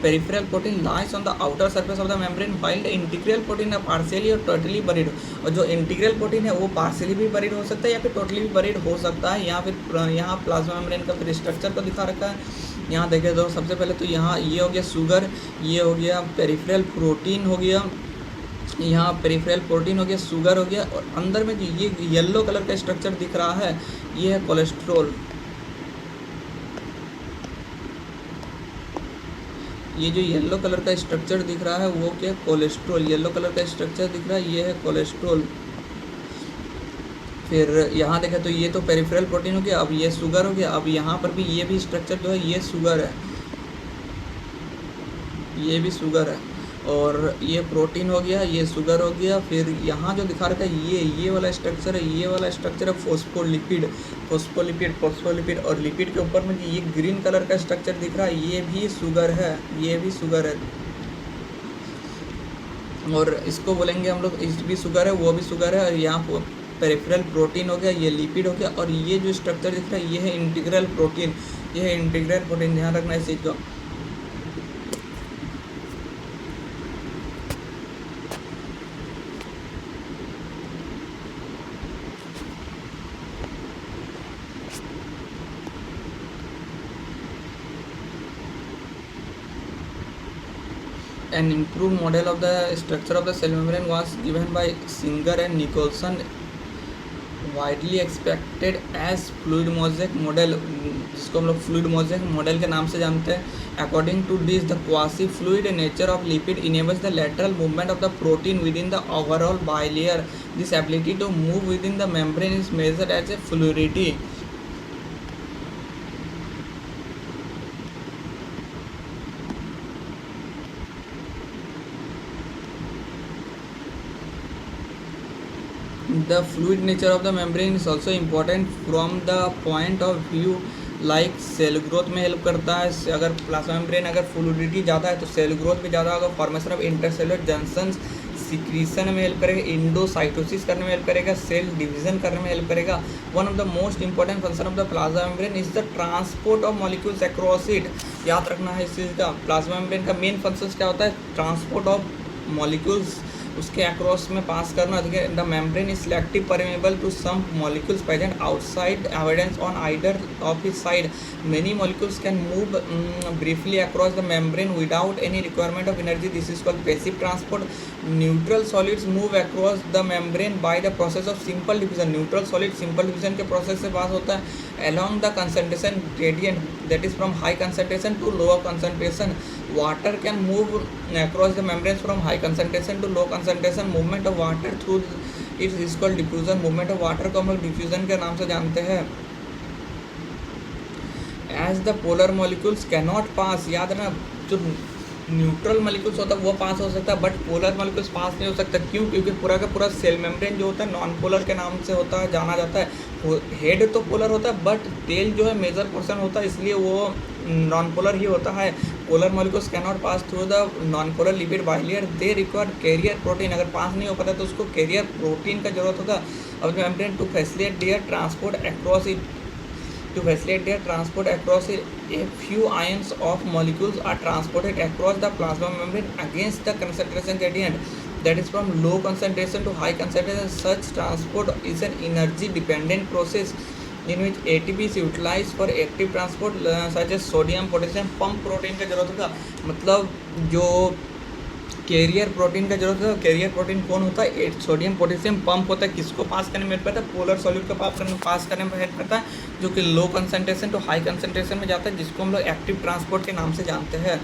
Peripheral protein lies on the outer surface of the membrane while the integral protein partially और टोटली बरीड. और जो इंटीग्रल प्रोटीन है वो पार्शियली भी बरीड हो सकता है या फिर टोटली भी बरीड हो सकता है. यहाँ प्लाज्मा मेम्ब्रेन का फिर स्ट्रक्चर को दिखा रखा है. यहाँ देखें तो सबसे पहले तो यहाँ ये हो गया शुगर, ये हो गया पेरिफेरल प्रोटीन हो गया, यहाँ पेरिफेरल प्रोटीन हो गया, शुगर हो गया, और अंदर में जो ये येलो कलर का स्ट्रक्चर दिख रहा है ये है कोलेस्ट्रॉल. ये जो येलो कलर का स्ट्रक्चर दिख रहा है वो क्या? कोलेस्ट्रॉल. येलो कलर का स्ट्रक्चर दिख रहा है ये है कोलेस्ट्रॉल. फिर यहाँ देखें तो ये तो पेरिफेरल प्रोटीन हो गया. अब ये शुगर हो गया. अब यहाँ पर भी ये भी स्ट्रक्चर जो है ये शुगर है, ये भी शुगर है, और ये प्रोटीन हो गया, ये शुगर हो गया. फिर यहाँ जो दिखा रखा है ये वाला स्ट्रक्चर है, ये वाला स्ट्रक्चर है फोस्फोलिपिड. और लिपिड के ऊपर में ये ग्रीन कलर का स्ट्रक्चर दिख रहा है ये भी शुगर है, ये भी शुगर है. और इसको बोलेंगे हम लोग इस भी शुगर है, वो भी शुगर है. और यहाँ पेरिफेरल प्रोटीन हो गया, ये लिपिड हो गया, और ये जो स्ट्रक्चर दिख रहा है ये है इंटीग्रल प्रोटीन. ये है इंटीग्रल प्रोटीन, ध्यान रखना इस चीज़ को. An improved model of the structure of the cell membrane was given by Singer and Nicholson, widely expected as fluid mosaic model, जिसको हम लोग fluid mosaic model के नाम से जानते हैं. According to this, the quasi-fluid nature of lipid enables the lateral movement of the protein within the overall bilayer. This ability to move within the membrane is measured as a fluidity. The fluid nature of the membrane is also important from the point of view like cell growth में help करता है। अगर plasma membrane अगर fluidity ज़्यादा है तो cell growth भी ज़्यादा होगा। Formation of intercellular junctions secretion में हेल्प करेगा, इंडोसाइटोसिस करने में हेल्प करेगा, सेल डिवीजन करने में हेल्प करेगा। One of the most important function of the plasma membrane is the transport of molecules across it. याद रखना है इस चीज़ का, प्लाज्मा मेम्ब्रेन का मेन फंक्शन क्या होता है, ट्रांसपोर्ट ऑफ मॉलिक्यूल्स उसके अक्रॉस में पास करना। ठीक है, the membrane is selective permeable to some molecules present outside evidence on either of his side. Many molecules can move briefly across the membrane without any requirement of energy, this is called passive transport. Neutral solids move across the membrane by the process of simple division. Neutral solid simple division के process से पास होता है along the concentration gradient, that is from high concentration to lower concentration. Water can move across the membranes from high concentration to low concentration. Movement of water through it is called diffusion. movement of water को हम लोग diffusion के नाम से जानते हैं। As the polar molecules cannot pass, याद रखना जो न्यूट्रल मॉलिक्यूल्स होता है वो पास हो सकता है, बट पोलर मॉलिक्यूल्स पास नहीं हो सकता। क्यों? क्योंकि पूरा का पूरा सेल मेम्ब्रेन जो होता है नॉन पोलर के नाम से होता है, जाना जाता है। हेड तो पोलर होता है बट टेल जो है मेजर पोर्शन होता है, इसलिए वो नॉन पोलर ही होता है। Polar molecules cannot pass through the non polar lipid bilayer, they require carrier protein. अगर पास नहीं हो पाता तो उसको कैरियर प्रोटीन का जरूरत होगा अब membrane to facilitate their transport across it. To facilitate their transport across it, a few ions of molecules are transported across the plasma membrane against the concentration gradient, that is from low concentration to high concentration. Such transport is an energy dependent process in which ATP is utilized for active transport such as sodium potassium pump protein का जरूरत होगा। मतलब जो carrier protein का जरूरत है, carrier protein कौन होता है, सोडियम पोटेशियम पंप होता है। किसको पास करने में हेल्प करता है, पोलर सॉल्यूट को पास करने में हेल्प करता है, जो कि low concentration to high concentration में जाता है, जिसको हम लोग एक्टिव ट्रांसपोर्ट के नाम से जानते हैं।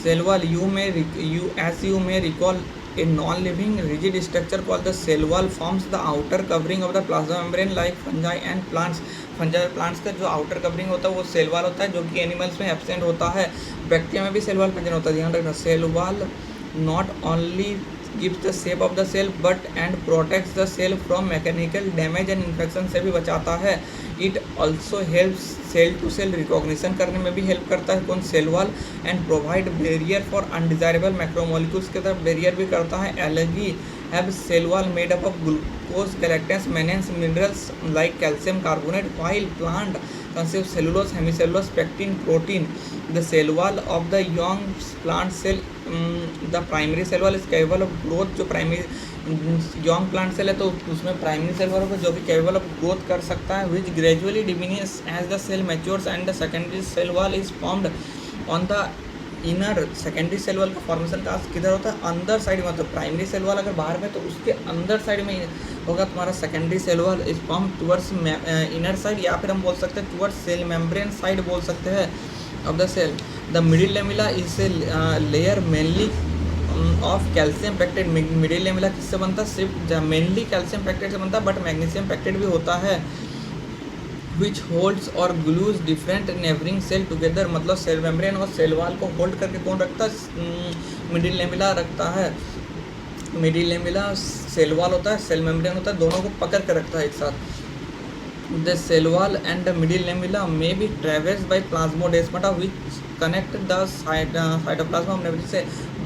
Cell wall, you may recall a non-living rigid structure called the cell wall forms the outer covering of the plasma membrane like fungi and plants. Fungi plants का जो आउटर कवरिंग होता है वो सेल वॉल होता है, जो कि animals में एब्सेंट होता है। बैक्टीरिया में भी सेल वॉल प्रेजेंट होता है, ध्यान रखना। Cell wall not only gives the shape of the cell but and protects the cell from mechanical damage and infection से भी बचाता है। it also helps cell to cell recognition करने में भी हेल्प करता है कौन, cell wall. And provide barrier for undesirable macromolecules की तरफ बैरियर भी करता है। Algae have cell wall made up of glucose, galactose, manganese, minerals like calcium carbonate, while plant consists of cellulose, hemicellulose, pectin, protein. The cell wall of the young plant cell, the primary cell wall is capable of growth. जो primary young plant cell है तो उसमें primary cell wall होगा जो भी capable of growth कर सकता है, which gradually diminish as the cell matures and the secondary cell wall is formed on the inner. Secondary cell wall का फॉर्मेशन का किधर होता है, अंदर साइड में। मतलब प्राइमरी सेल वॉल अगर बाहर में तो उसके अंदर साइड में होगा तुम्हारा secondary cell wall is form towards inner side, या फिर हम बोल सकते हैं टुवर्ड्स सेल मेम्ब्रेन साइड बोल सकते हैं of the cell. The middle lamella is a layer mainly of calcium pectate. Middle lamella किससे बनता है, सिर्फ मेनली कैल्शियम पैक्टेट से बनता है, बट मैग्नीशियम पैक्टेट भी होता है। Which holds or glues different neighbouring cell together. मतलब सेल मेम्ब्रेन और सेल वॉल को होल्ड करके कौन रखता है, मिडिल लेमिला रखता है। मिडिल लेमिला सेल वॉल होता है, सेल मेम्ब्रेन होता है, दोनों को पकड़ कर रखता है एक साथ। The cell wall and the middle lamella may be traversed by plasmodesmata which connect the cytoplasm of neighbouring. से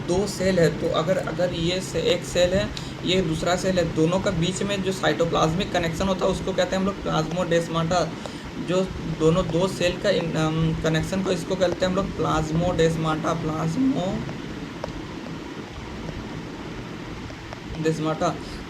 दो सेल है तो अगर ये से एक सेल है ये दूसरा सेल है, दोनों का बीच में जो साइटोप्लाज्मिक कनेक्शन होता है उसको कहते हैं हम लोग प्लाज्मोडेस्माटा। जो दोनों दो सेल का कनेक्शन को इसको कहते हैं हम लोग प्लाज्मोडेस्माटा। प्लाज्मोडेस्माटा।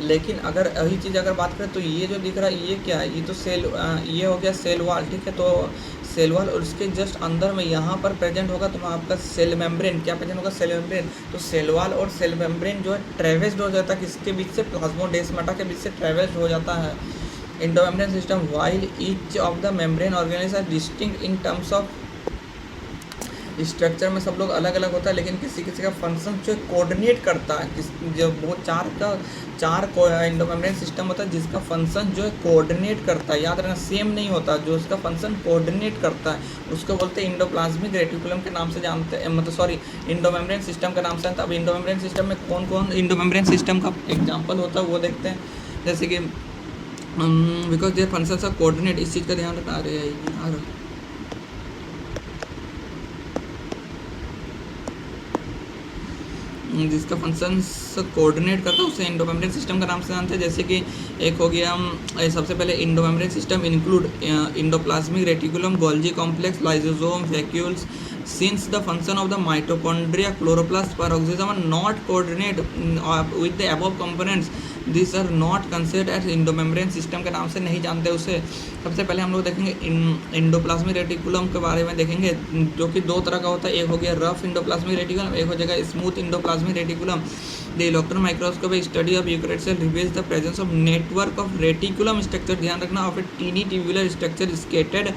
लेकिन अगर वही चीज़ अगर बात करें तो ये जो दिख रहा है ये क्या है, ये तो सेल, ये हो गया सेल वॉल, ठीक है। तो सेल वॉल और उसके जस्ट अंदर में यहाँ पर प्रेजेंट होगा तो आपका सेल मेम्ब्रेन। क्या प्रेजेंट होगा, सेल मेम्ब्रेन। तो सेल वॉल और सेल मेम्ब्रेन जो है ट्रेवर्स्ड हो जाता है किसके बीच से, प्लाज्मोडेस्माटा के बीच से ट्रेवर्स्ड हो जाता है। Endomembrane system, while each of the membrane organelles are distinct in terms of structure में सब लोग अलग अलग होता है, लेकिन किसी किसी का फंक्शन जो कोऑर्डिनेट करता है। जो वो चार इंडोमेम्ब्रेन सिस्टम होता है जिसका फंक्शन जो है कोऑर्डिनेट करता है। याद रखना सेम नहीं होता, जो उसका फंक्शन कोऑर्डिनेट करता है उसको बोलते हैं इंडोप्लाज्मिक रेटिकुलम के नाम से जानते हैं, मतलब सॉरी इंडोमेम्ब्रेन सिस्टम का नाम से। अब इंडोमेम्ब्रेन सिस्टम में कौन कौन इंडोमेम्ब्रेन सिस्टम का एग्जाम्पल होता है वो देखते हैं। जैसे कि because their functions are coordinate, इस चीज़ का ध्यान रखना। अरे यार जिसका फंक्शंस कोऑर्डिनेट करता है उसे इंडोमेम्ब्रेन सिस्टम का नाम से जानते हैं। जैसे कि एक हो गया सबसे पहले endomembrane system include endoplasmic reticulum, Golgi complex, lysosome, vacuoles. Since the function of the mitochondria, chloroplast, peroxisome are not coordinate with the above components, these are not considered as endomembrane system के नाम से नहीं जानते उसे। सबसे पहले हम लोग देखेंगे इंडोप्लाज्मिक रेटिकुलम के बारे में देखेंगे, जो कि दो तरह का होता है। एक हो गया रफ इंडोप्लाज्मिक रेटिकुलम, एक हो जाएगा smooth endoplasmic reticulum. The electron microscopic study of eukaryote cell reveals the presence of network of reticulum structure, ध्यान रखना, of a tiny tubular structure scattered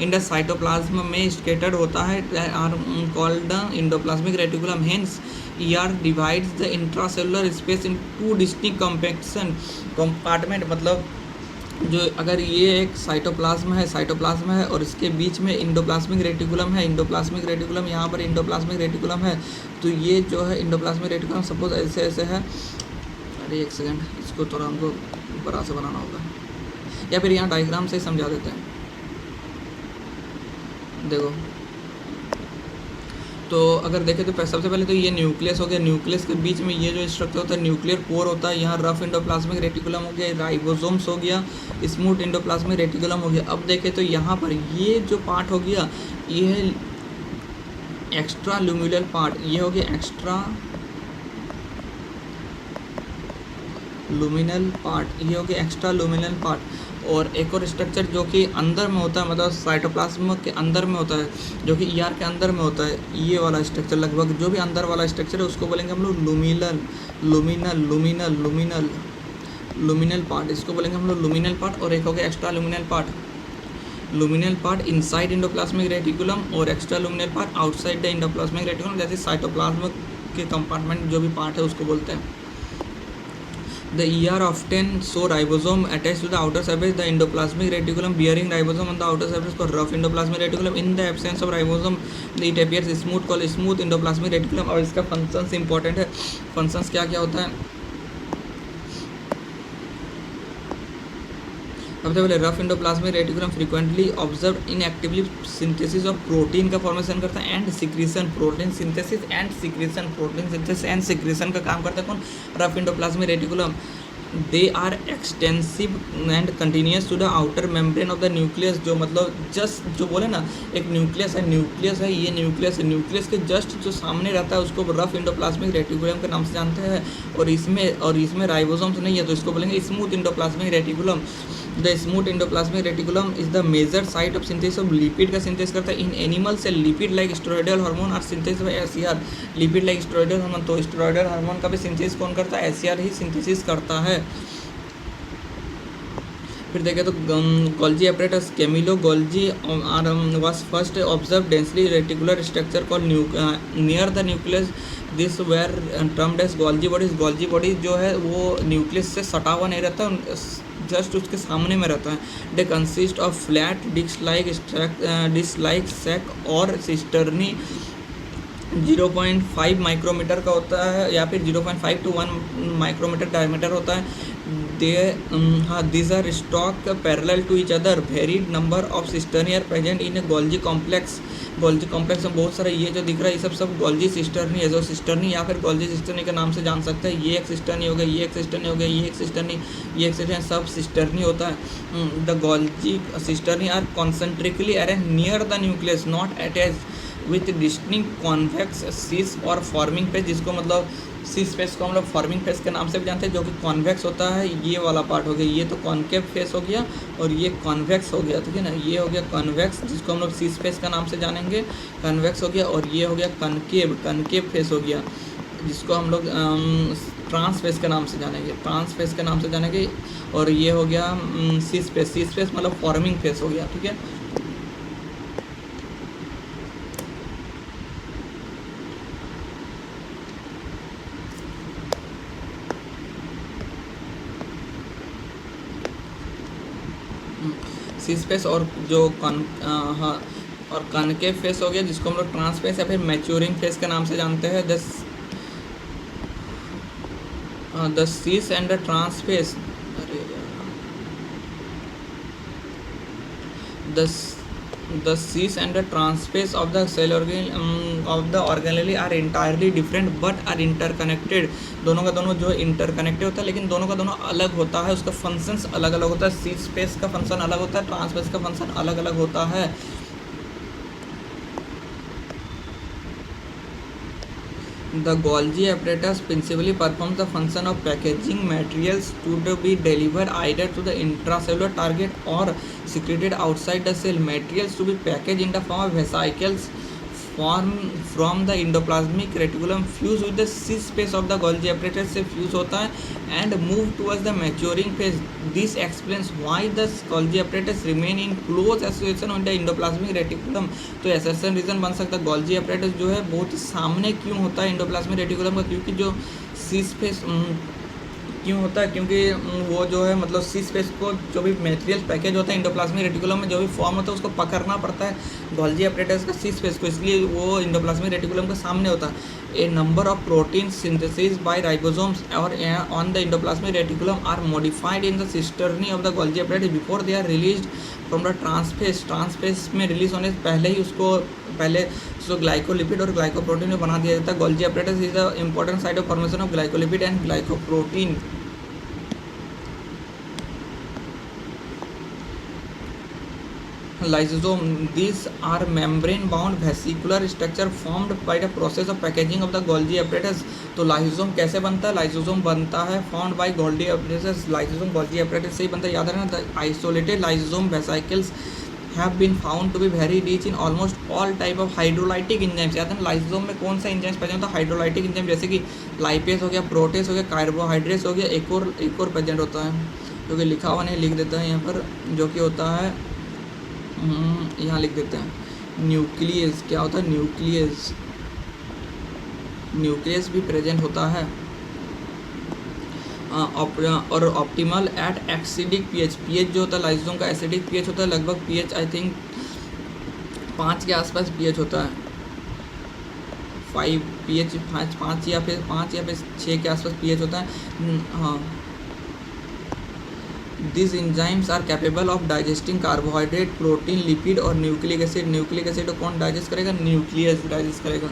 in the cytoplasm में स्केटर्ड होता है, are called endoplasmic reticulum. Hence ER divides the intracellular space in two distinct compartment। मतलब जो अगर ये एक साइटोप्लाज्म है और इसके बीच में इंडोप्लाज्मिक रेटिकुलम है, इंडोप्लाज्मिक रेटिकुलम यहाँ पर इंडोप्लाज्मिक रेटिकुलम है, तो ये जो है इंडोप्लाज्मिक रेटिकुलम सपोज ऐसे ऐसे है। अरे एक सेकंड, इसको थोड़ा हमको बड़ा से बनाना होगा, या फिर यहाँ डायग्राम से समझा देते हैं। देखो, तो अगर देखें तो सबसे पहले तो ये न्यूक्लियस हो गया, न्यूक्लियस के बीच में ये जो स्ट्रक्चर होता है न्यूक्लियर पोर होता है। यहाँ रफ इंडोप्लाज्मिक रेटिकुलम हो गया, राइबोसोम्स हो गया, स्मूथ इंडोप्लाज्मिक रेटिकुलम हो गया। अब देखें तो यहाँ पर ये जो पार्ट हो गया ये है एक्स्ट्रा ल्यूमिनल पार्ट, ये हो गया एक्स्ट्रा लुमिनल पार्ट, ये हो गया एक्स्ट्रा लुमिनल पार्ट। और एक और स्ट्रक्चर जो कि अंदर में होता है, मतलब साइटोप्लाज्म के अंदर में होता है, जो कि ER के अंदर में होता है, ये वाला स्ट्रक्चर लगभग जो भी अंदर वाला स्ट्रक्चर है उसको बोलेंगे हम लोग लुमिनल पार्ट, इसको बोलेंगे हम लोग लुमिनल पार्ट। और एक हो गया extra luminal part inside endoplasmic reticulum और extra luminal part outside the endoplasmic reticulum. जैसे साइटोप्लाज्म के कंपार्टमेंट जो भी पार्ट है उसको बोलते हैं। The ER often show ribosome attached to the outer surface, the endoplasmic reticulum bearing ribosome on the outer surface called rough endoplasmic reticulum. In the absence of ribosome, it appears smooth called smooth endoplasmic reticulum। और इसका functions important है। Functions क्या क्या होता है? सबसे पहले rough endoplasmic reticulum frequently observe in actively synthesis of protein का फॉर्मेशन करता है and secretion, protein synthesis and secretion का काम करता है कौन? Rough endoplasmic reticulum. They are extensive and continuous to the outer membrane of the nucleus. जो मतलब जस्ट जो बोले ना, एक न्यूक्लियस है ये न्यूक्लियस है, न्यूक्लियस के जस्ट जो सामने रहता है उसको रफ इंडोप्लाज्मिक रेटिकुलम के नाम से जानते हैं। और इसमें राइबोसोम्स नहीं है तो इसको बोलेंगे smooth endoplasmic reticulum. The smooth endoplasmic reticulum is the major site of synthesis of lipid का सिंथेसिस करता है इन एनिमल से। Lipid like steroidal hormone are synthesis by SCR। Lipid like steroidal hormone, तो स्टेरॉयडल हार्मोन का भी synthesis कौन करता है? SCR ही सिंथेसिस करता है। फिर देखें तो Golgi apparatus Camillo Golgi was first observed densely reticular structure called near the nucleus। This were termed as Golgi bodies. Golgi bodies जो है वो न्यूक्लियस से सटा हुआ नहीं रहता, जस्ट उसके सामने में रहता है। They consist of flat disc like sac और सिस्टर्नी 0.5 माइक्रोमीटर का होता है या फिर 0.5 to 1 माइक्रोमीटर डायमीटर होता है। these are stock parallel to each other। varied number of cisternae are present in a Golgi complex। Golgi complex में बहुत सारे ये जो दिख रहा है ये सब गोल्जी सिस्टर्नी है। जो सिस्टर्नी या फिर गोल्जी सिस्टर्नी के नाम से जान सकते हैं। ये एक सिस्टर्नी हो गया, ये एक सिस्टर्नी हो गया, ये एक सिस्टर्नी, ये एक सिस्टर्नी, सब सिस्टर्नी होता है। The Golgi cisternae are concentrically arrange near the nucleus not attached with distinct convex cis or forming face. जिसको मतलब सीस फेस को हम लोग फॉर्मिंग फेस के नाम से भी जानते हैं, जो कि कॉन्वेक्स होता है। ये वाला पार्ट हो गया, ये तो कॉन्केव फेस हो गया और ये कॉन्वेक्स हो गया, ठीक है ना। ये हो गया कॉन्वेक्स जिसको हम लोग सीस फेस का नाम से जानेंगे, कॉन्वेक्स हो गया। और ये हो गया कनकेव फेस हो गया जिसको हम लोग ट्रांस फेस के नाम से जानेंगे, और ये हो गया सीस फेस मतलब फॉर्मिंग फेस हो गया, ठीक है। सीस फेस और जो और कनकेव फेस हो गया जिसको हम लोग ट्रांस फेस या फिर मैच्योरिंग फेस के नाम से जानते हैं। The cis and the trans face, the the cis and the transpace of the cell of the organelle are entirely different but are interconnected। दोनों का दोनों जो इंटरकनेक्टेड होता है लेकिन दोनों का दोनों अलग होता है, उसका फंक्शंस अलग अलग होता है। cis स्पेस का फंक्शन अलग होता है, ट्रांसपेस का फंक्शन अलग अलग होता है। The Golgi apparatus principally performs the function of packaging materials to be delivered either to the intracellular target or secreted outside the cell. Materials to be packaged in the form of vesicles form from the endoplasmic reticulum fuse with the cis space of the Golgi apparatus से fuse होता है and move towards the maturing phase. This explains why the Golgi apparatus remain in close association with the endoplasmic reticulum। तो assertion reason बन सकता है Golgi apparatus जो है बहुत ही सामने क्यों होता है endoplasmic reticulum का, क्योंकि जो cis space क्यों होता है, क्योंकि वो जो है मतलब सी स्पेस को जो भी मटेरियल पैकेज होता है इंडोप्लाज्मिक रेटिकुलम में जो भी फॉर्म होता है उसको पकड़ना पड़ता है गोल्जी अपरेटस का सी स्पेस को, इसलिए वो इंडोप्लाज्मिक रेटिकुलम के सामने होता है। A number of protein synthesis by ribosomes और on the endoplasmic reticulum are modified in the cisternae of the Golgi apparatus before they are released from the trans face. Trans face में release होने से पहले ही उसको उसको ग्लाइकोलिपिड और ग्लाइकोप्रोटीन में बना दिया जाता है। Golgi apparatus is the important site of formation of glycolipid and glycoprotein. Lysosome, these are membrane bound vesicular structure formed by the process of packaging of the Golgi apparatus। तो lysosome कैसे बनता है? Lysosome बनता है formed by Golgi apparatus। Lysosome Golgi apparatus से ही बनता है, याद रखना। The isolated lysosome vesicles have been found to be very rich in almost all type of hydrolytic enzymes। याद है लाइसोसोम में कौन सा एंजाइम्स प्रेजेंट होता है? हाइड्रोलाइटिक एंजाइम, जैसे कि लाइपेज हो गया, प्रोटेस हो गया, कार्बोहाइड्रेट्स हो गया, एक और प्रेजेंट होता है जो कि लिखा हुआ नहीं, लिख देता है यहाँ पर, जो कि होता है यहाँ लिख देते हैं न्यूक्लियस। क्या होता है? न्यूक्लियस। न्यूक्लियस भी प्रेजेंट होता है। और optimal at acidic pH. PH जो होता है लाइसोसोम का एसिडिक पीएच होता है, लगभग पीएच आई थिंक 5 के आसपास पीएच होता है। 5 पीएच 5 या फिर 6 के आसपास पीएच होता है। हाँ, These enzymes are capable of digesting carbohydrate, protein, lipid और न्यूक्लिक एसिड। न्यूक्लिक एसिड को कौन डाइजेस्ट करेगा? न्यूक्लियस डाइजेस्ट करेगा।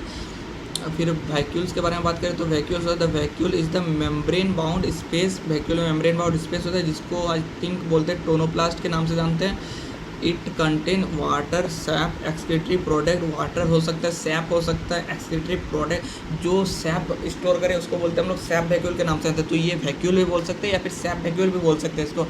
फिर वैक्यूल्स के बारे में बात करें तो वैक्यूल्स होता है, vacuole is the membrane bound space. Vacuole में मेम्ब्रेन बाउंड स्पेस होता है जिसको आई थिंक बोलते हैं टोनोप्लास्ट के नाम से जानते हैं। It contain water, SAP, excretory product. Water हो सकता है, सैप हो सकता है, एक्सक्रीटरी प्रोडक्ट जो सैप स्टोर करे उसको बोलते हैं हम लोग सैप वैक्यूल के नाम से जानते हैं। तो ये वैक्यूल भी बोल सकते हैं या फिर सैप वैक्यूल भी बोल सकते हैं इसको।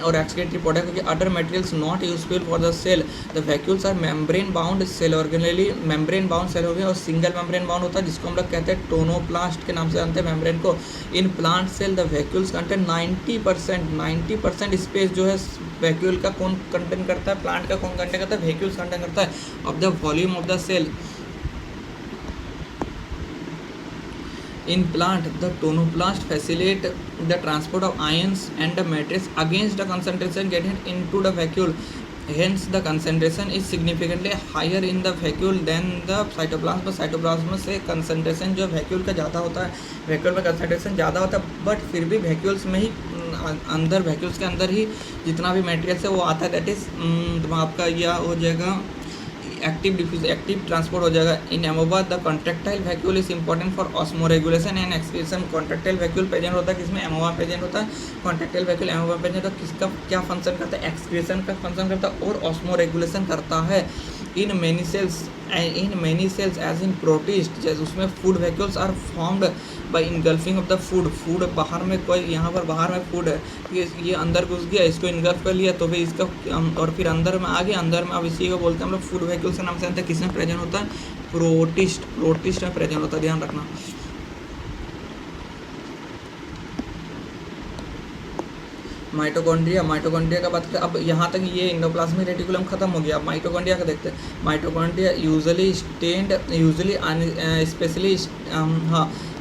और एक्सक्रीटरी प्रोडक्ट क्योंकि other materials not useful for the cell. The vacuoles are membrane bound cell organelle. Membrane bound cell हो गया और सिंगल मेम्ब्रेन बाउंड होता है जिसको हम लोग कहते हैं टोनोप्लास्ट के नाम से जानते हैं मेम्ब्रेन को। In plant cell the vacuoles contain 90% space जो है वैक्यूल का कौन कंटेन करता है? प्लांट का कौन कंटेन करता है? वैक्यूल्स कंटेन करता है of the volume of the cell. In plant the tonoplast facilitate the transport of ions and the matrix against the concentration gated into the vacuole. Hence the concentration is significantly higher in the vacuole than the cytoplasm। Cytoplasm से concentration जो vacuole का ज़्यादा होता है, vacuole में concentration ज़्यादा होता है, बट फिर भी वैक्यूल्स में ही अंदर, वैक्यूल्स के अंदर ही जितना भी मटेरियल्स है वो आता है। दैट इज आपका यह हो जाएगा एक्टिव डिफ्यूज, एक्टिव ट्रांसपोर्ट हो जाएगा। In amoeba the contractile vacuole is important for osmoregulation and excretion. Contractile vacuole present होता है किसमें? एमोबा प्रेजेंट होता है। कॉन्ट्रेक्टाइल वैक्यूल एमोबा प्रेजेंट होता है, किसका क्या फंक्शन करता है? एक्सक्रीशन का फंक्शन करता है और ऑस्मोरेगुलेशन करता है। In many cells as in protist, जैसे उसमें food vacuoles are formed by engulfing of the food. Food बाहर में कोई, यहाँ पर बाहर में फूड है, ये अंदर घुस गया, इसको इनगल्फ कर लिया तो फिर इसका और फिर अंदर में आ गया। अंदर में अब इसी को बोलते हैं हम लोग फूड वैक्यूल्स के नाम से जानते हैं। किसमें प्रेजेंट होता है? प्रोटिस्ट में प्रेजेंट होता है, ध्यान रखना। माइटोकॉन्ड्रिया का बात करें। अब यहाँ तक ये इंडोप्लाज्मिक रेटिकुलम खत्म हो गया। अब माइटोकॉन्ड्रिया का देखते हैं। Mitochondria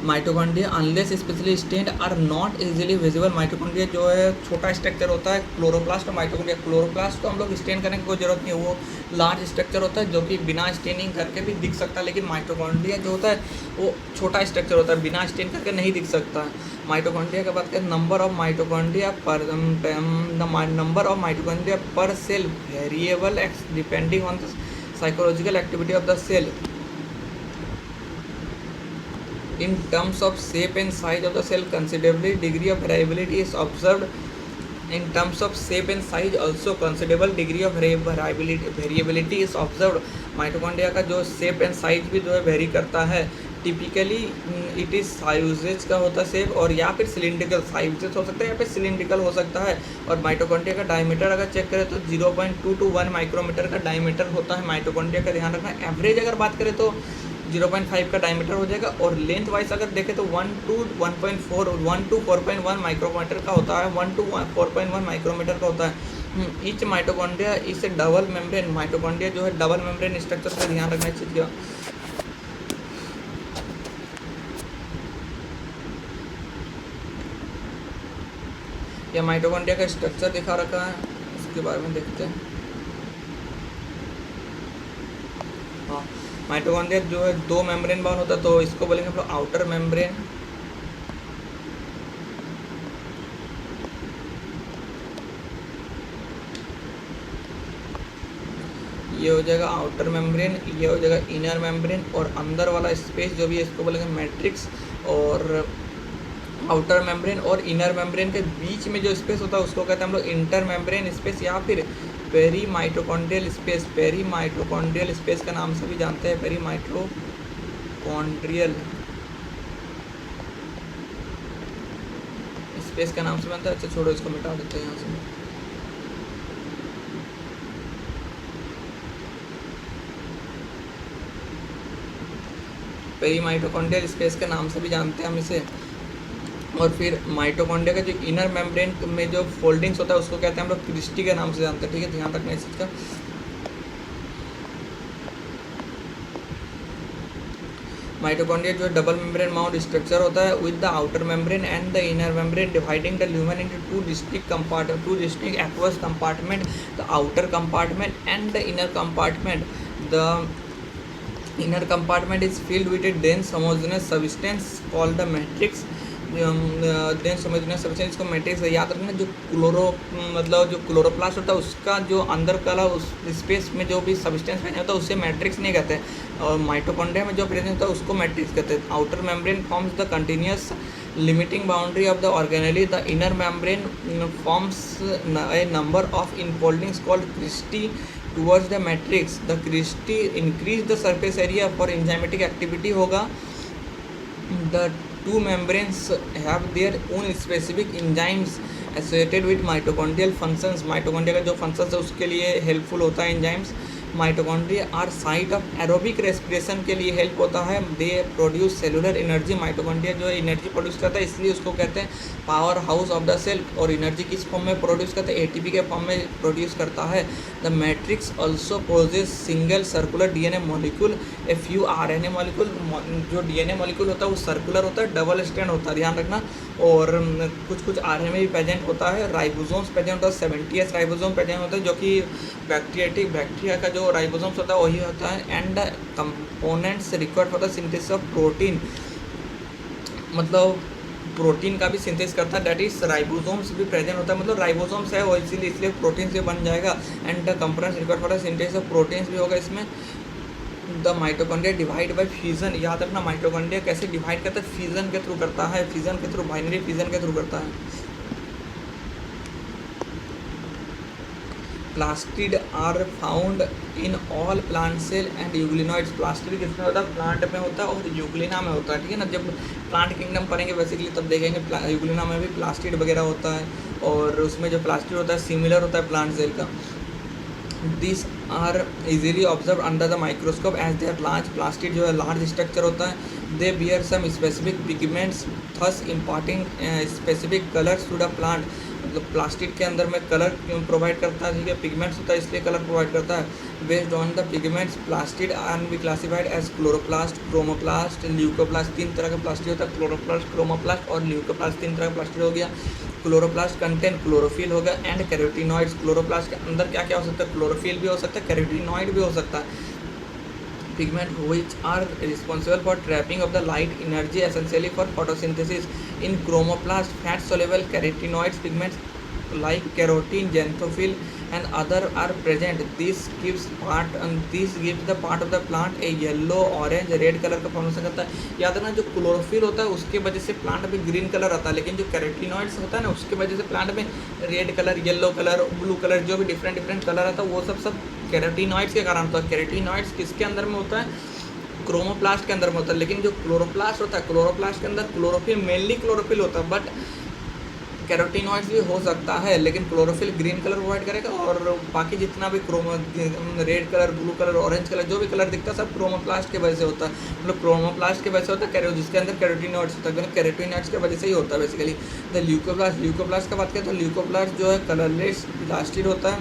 mitochondria unless specially stained are not easily visible. Mitochondria जो है छोटा स्ट्रक्चर होता है, क्लोरोप्लास्ट और माइटोकॉन्ड्रिया। क्लोरोप्लास्ट को हम लोग स्टेन करने की कोई जरूरत नहीं है, वो लार्ज स्ट्रक्चर होता है जो कि बिना स्टेनिंग करके भी दिख सकता है। लेकिन माइटोकॉन्ड्रिया जो होता है वो छोटा स्ट्रक्चर होता है, बिना स्टेन करके नहीं दिख सकता है। माइटोकॉन्ड्रिया की बात करें, number of mitochondria per number of mitochondria per cell variable depending on the psychological activity of the cell. In terms of shape and size of the cell, considerable degree of variability is observed. In terms of shape and size, also considerable degree of variability is observed. Mitochondria का जो shape and size भी जो है very करता है. Typically it is sizes का होता है शेप, और या फिर सिलिंड्रिकल साइजेस हो सकता है या फिर सिलिंड्रिकल हो सकता है. और माइटोकॉन्ड्रिया का डायमीटर अगर चेक करें तो 0.2 to 1 माइक्रोमीटर का डायमीटर होता है माइटोकॉन्ड्रिया का. ध्यान रखना. एवरेज अगर बात करें तो 0.5 का डायमीटर हो जाएगा, और लेंथ वाइज अगर देखें तो 1 to 4.1 माइक्रोमीटर का होता है. 1 to 4.1 माइक्रोमीटर का होता है. ईच माइटोकॉन्ड्रिया इस डबल मेम्ब्रेन. माइटोकॉन्ड्रिया जो है डबल मेम्ब्रेन स्ट्रक्चर का ध्यान रखना चाहिए. यह माइटोकॉन्ड्रिया का स्ट्रक्चर दिखा रखा है, उसके बारे में देखते हैं. हाँ, माइटोकॉन्ड्रिया जो है 2 मेम्ब्रेन बाउंड होता है, तो इसको बोलेंगे हम लोग आउटर मेम्ब्रेन. ये हो जाएगा आउटर मेम्ब्रेन, ये हो जाएगा इनर मेम्ब्रेन, और अंदर वाला स्पेस जो भी है इसको बोलेंगे मैट्रिक्स. और आउटर मेम्ब्रेन और इनर मेम्ब्रेन के बीच में जो स्पेस होता है उसको कहते हैं हम लोग इंटर मेम्ब्रेन स्पेस या फिर peri mitochondrial space. Peri mitochondrial space का नाम से भी जानते हैं. पेरी माइटोकॉन्ड्रियल स्पेस का नाम से बनता है. अच्छा छोड़ो, इसको मिटा देते हैं यहाँ से. पेरी माइटोकॉन्ड्रियल स्पेस के नाम से भी जानते हैं हम इसे. और फिर माइटोकॉन्ड्रिया का जो इनर मेम्ब्रेन में जो फोल्डिंग्स होता है उसको कहते हैं हम लोग क्रिस्टी के नाम से जानते हैं. ठीक है, ध्यान रखना इस चीज़ का. माइटोकॉन्ड्रिया जो डबल मेम्ब्रेन माउंट स्ट्रक्चर होता है with the outer membrane and the inner membrane, dividing the lumen into two distinct aqueous compartment, the outer compartment and the inner compartment. The inner compartment is filled with a dense homogeneous substance called the matrix. dense homogeneous substance को matrix याद रखना. जो मतलब जो chloroplast होता है उसका जो अंदर का उस स्पेस में जो भी सब्सटेंस प्रेजेंट होता है उससे मैट्रिक्स नहीं कहते हैं. और माइटोकॉन्ड्रिया में जो प्रेजेंट होता है उसको मैट्रिक्स कहते हैं. Outer membrane forms the continuous limiting boundary of the organelle. The inner membrane forms a number of enfoldings called cristae towards the matrix. The cristae increase the surface area for enzymatic activity होगा. The two membranes have their own specific enzymes associated with mitochondrial functions. Mitochondria का जो functions है उसके लिए helpful होता है enzymes. Mitochondria are site of aerobic respiration के लिए हेल्प होता है. They produce cellular energy. Mitochondria जो है एनर्जी प्रोड्यूस करता है, इसलिए उसको कहते हैं power house of the cell. और एनर्जी किस फॉर्म में प्रोड्यूस करता है? एटीपी के फॉर्म में प्रोड्यूस करता है. The matrix also possesses single circular DNA molecule, a few RNA molecule. जो डीएनए मॉलिक्यूल होता है वो सर्कुलर होता है, डबल स्ट्रैंड होता है, ध्यान रखना. और कुछ आरएनए में भी प्रेजेंट होता है. राइबोसोम्स प्रेजेंट होता है, 70s राइबोसोम प्रेजेंट होता है जो कि बैक्टीरिया का जो राइबोसोम्स होता है वही होता है. And components required for the synthesis of protein, मतलब प्रोटीन का भी सिंथेसिस करता है, दैट इज राइबोसोम्स भी प्रेजेंट होता है. मतलब राइबोसोम्स है वो इसलिए प्रोटीन से बन जाएगा. And the components required for the synthesis of proteins भी होगा इसमें. The mitochondria divide by fusion. याद रखना माइटोकॉन्ड्रिया कैसे डिवाइड करता है? फ्यूजन के थ्रू करता है. फ्यूजन के थ्रू, बाइनरी फ्यूजन के थ्रू करता है. Plastid are found in all plant cell and euglenoids. Plastid किसमें होता है? प्लांट में होता है और यूग्लिना में होता है. ठीक है ना, जब प्लांट किंगडम पढ़ेंगे बेसिकली तब देखेंगे यूग्लिना में भी प्लास्टिड वगैरह होता है. और उसमें जो प्लास्टिड होता है सिमिलर होता है प्लांट सेल का. This are easily observe under the microscope as they are large. Plastid जो है लार्ज स्ट्रक्चर होता है. They bear some specific pigments thus imparting specific colours to the plant. मतलब प्लास्टिड के अंदर में कलर प्रोवाइड करता है. ठीक है, पिगमेंट्स होता है इसलिए कलर प्रोवाइड करता है. Based on the pigments plastid are be classified as chloroplast, chromoplast, leucoplast. 3 तरह का प्लास्टिड होता है, क्लोरोप्लास्ट, क्रोमोप्लास्ट और ल्यूकोप्लास्ट. 3 तरह का प्लास्टिड हो गया. क्लोरोप्लास्ट कंटेन क्लोरोफिल होगा एंड कैरोटीनॉइड्स. क्लोरोप्लास्ट के अंदर क्या क्या हो सकता है? क्लोरोफिल भी हो सकता है, कैरोटीनॉइड भी हो सकता है. pigment which are responsible for trapping of the light energy essentially for photosynthesis. In chromoplast, fat soluble carotenoids pigments like carotene, xanthophyll and other are present. This gives the part of the plant a yellow, orange, red colour का formation करता है। याद रखना जो chlorophyll होता है उसके वजह से प्लांट में ग्रीन कलर आता है, लेकिन जो कैरोटीनॉइड्स होता है ना उसके वजह से प्लांट में red colour, yellow colour, blue colour, जो भी डिफरेंट कलर आता है वो सब कैरोटीनॉइड्स के कारण होता है। कैरोटीनॉइड्स किसके अंदर में होता है? क्रोमोप्लास्ट के अंदर में होता है। लेकिन जो क्लोरोप्लास्ट होता है, क्लोरोप्लास्ट के अंदर क्लोरोफिल, मेनली क्लोरोफिल होता है, बट कैरोटीनॉइड्स भी हो सकता है, लेकिन क्लोरोफिल ग्रीन कलर प्रोवाइड करेगा और बाकी जितना भी red colour, blue colour, orange colour, जो भी कलर दिखता है सब क्रोमोप्लास्ट के वजह से होता है। मतलब क्रोमोप्लास्ट के वजह से होता है जिसके अंदर कैरोटीनॉइड्स होता है, कैरोटीनॉइड्स की वजह से ही होता है बेसिकली। द ल्यूकोप्लास्ट का बात करें तो ल्यूकोप्लास्ट जो है कलरलेस प्लास्टिड होता है,